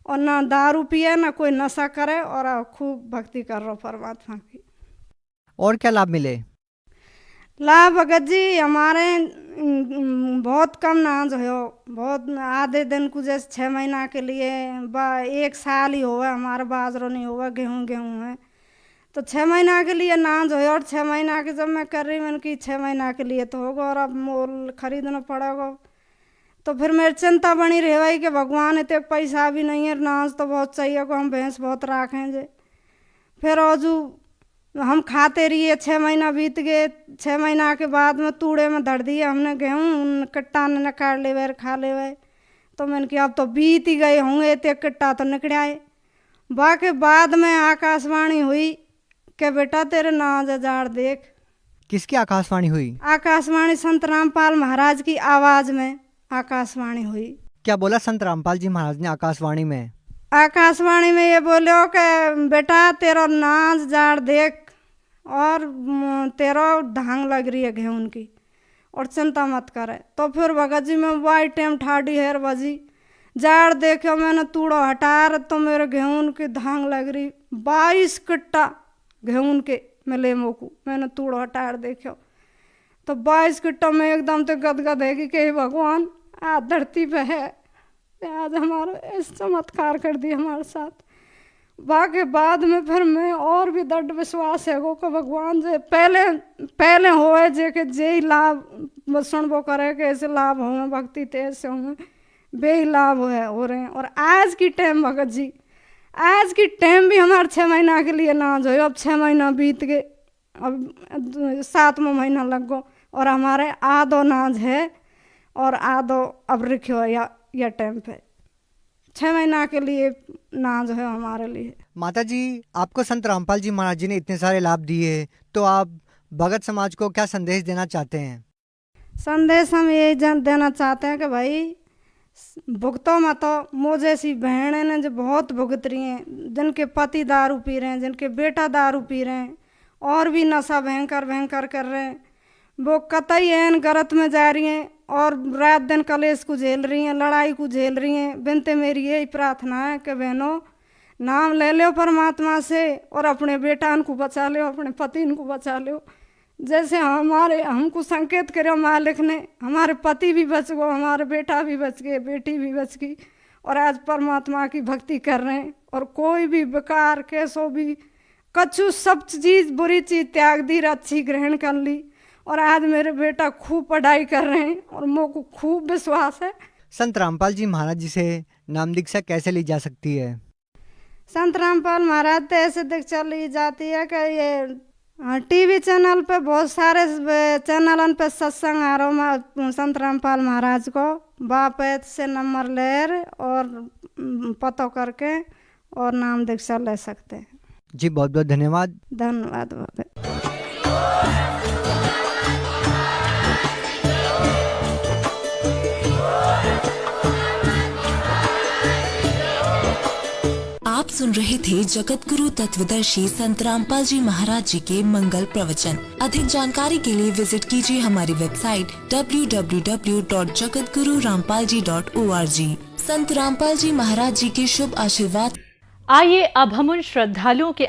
S5: और ना दारू पिए ना कोई नशा करे और खूब भक्ति कर रहा परमात्मा की।
S4: और क्या लाभ मिले?
S5: लाभ भगत जी हमारे बहुत कम नाज हो, बहुत आधे दिन को जैसे 6 महीना के लिए 1 साल ही होगा हमारा बाजरो नहीं होगा, गेहूँ है तो 6 महीना के लिए नाज हो। और 6 महीना के जब मैं कर रही मैंने कि 6 महीना के लिए तो होगा और अब मोल खरीदना पड़ेगा। तो फिर मेरी चिंता बनी रह भाई कि भगवान इतने पैसा भी नहीं है, नाज तो बहुत चाहिए को हम भैंस बहुत राखेंगे। फिर औजू हम खाते रहिए, 6 महीना बीत गए। 6 महीना के बाद में तूड़े में धर दिए हमने गेहूँ, कट्टा ने काट ले वे खा ले वे। तो मैंने कहा अब तो बीत ही गए होंगे, इतने कट्टा तो निकल आए। बाकी बाद में आकाशवाणी हुई कि बेटा तेरे नाज अजार देख।
S4: किसकी आकाशवाणी हुई?
S5: आकाशवाणी संत रामपाल महाराज की आवाज में आकाशवाणी हुई।
S4: क्या बोला संत रामपाल जी महाराज ने आकाशवाणी में?
S5: आकाशवाणी में ये बोलो कि बेटा तेरा नाच जार देख और तेरा ढांग लग रही है गेहूं की और चिंता मत करे। तो फिर भगत जी में वाई टाइम ठाडी हेर बजी जाड़ देखो मैंने तूड़ो हटा तो मेरे गेहूं की धांग लग रही 22 कट्टा गेहूं के मिले मोकू मैंने तूड़ो हटा देखो तो 22 कट्टा में एकदम तो गदगद है कि भगवान आज धरती पे है, आज हमारा ऐसा चमत्कार कर दिया हमारे साथ। बाकी बाद में फिर मैं और भी दृढ़ विश्वास है को भगवान जे पहले होए जे के जे ही लाभ सुनबो करे के ऐसे लाभ हो भक्ति तेज से हो बे ही लाभ हो रहे हैं। और आज की टाइम भगत जी आज की टाइम भी हमारे 6 महीना के लिए नाज हो। अब 6 महीना बीत गए, अब 7वां महीना लग गो और हमारे आधो नाज है और आधो अब रखो या टाइम पे 6 महीना के लिए नाज है हमारे लिए।
S4: माता जी आपको संत रामपाल जी महाराज जी ने इतने सारे लाभ दिए तो आप भगत समाज को क्या संदेश देना चाहते हैं?
S5: संदेश हम यही देना चाहते हैं कि भाई भुगतो मत। मुझ जैसी बहनें ने जो बहुत भुगत रही हैं, जिनके पति दारू पी रहे हैं, जिनके बेटा दारू पी रहे हैं और भी नशा भयंकर कर रहे हैं, वो कतई एन गलत में जा रही हैं और रात दिन कलेश को झेल रही हैं, लड़ाई को झेल रही हैं। बिनते मेरी यही प्रार्थना है कि बहनों नाम ले लो परमात्मा से और अपने बेटा को बचा लो, अपने पति को बचा लो। जैसे हमको संकेत करो मालिक ने, हमारे पति भी बच गए, हमारे बेटा भी बच गए, बेटी भी बच गई और आज परमात्मा की भक्ति कर रहे हैं। और कोई भी बेकार कैसो भी कछु सब चीज़ बुरी चीज़ त्याग दी, अच्छी ग्रहण कर ली और आज मेरे बेटा खूब पढ़ाई कर रहे हैं और मुझको खूब विश्वास है।
S4: संत रामपाल जी महाराज जी से नाम दीक्षा कैसे ली जा सकती है?
S5: संत रामपाल महाराज तो ऐसे दीक्षा ली जाती है कि ये टीवी चैनल पे बहुत सारे चैनलन पे सत्संग आ रहा संत रामपाल महाराज को बापैत से नंबर ले और पता करके और नाम दीक्षा ले सकते हैं।
S4: जी बहुत बहुत धन्यवाद।
S5: धन्यवाद।
S6: आप सुन रहे थे जगत गुरु तत्वदर्शी संत रामपाल जी महाराज जी के मंगल प्रवचन। अधिक जानकारी के लिए विजिट कीजिए हमारी वेबसाइट www.jagatgururampalji.org। संत रामपाल जी महाराज जी के शुभ आशीर्वाद।
S3: आइए अब हम उन श्रद्धालुओं के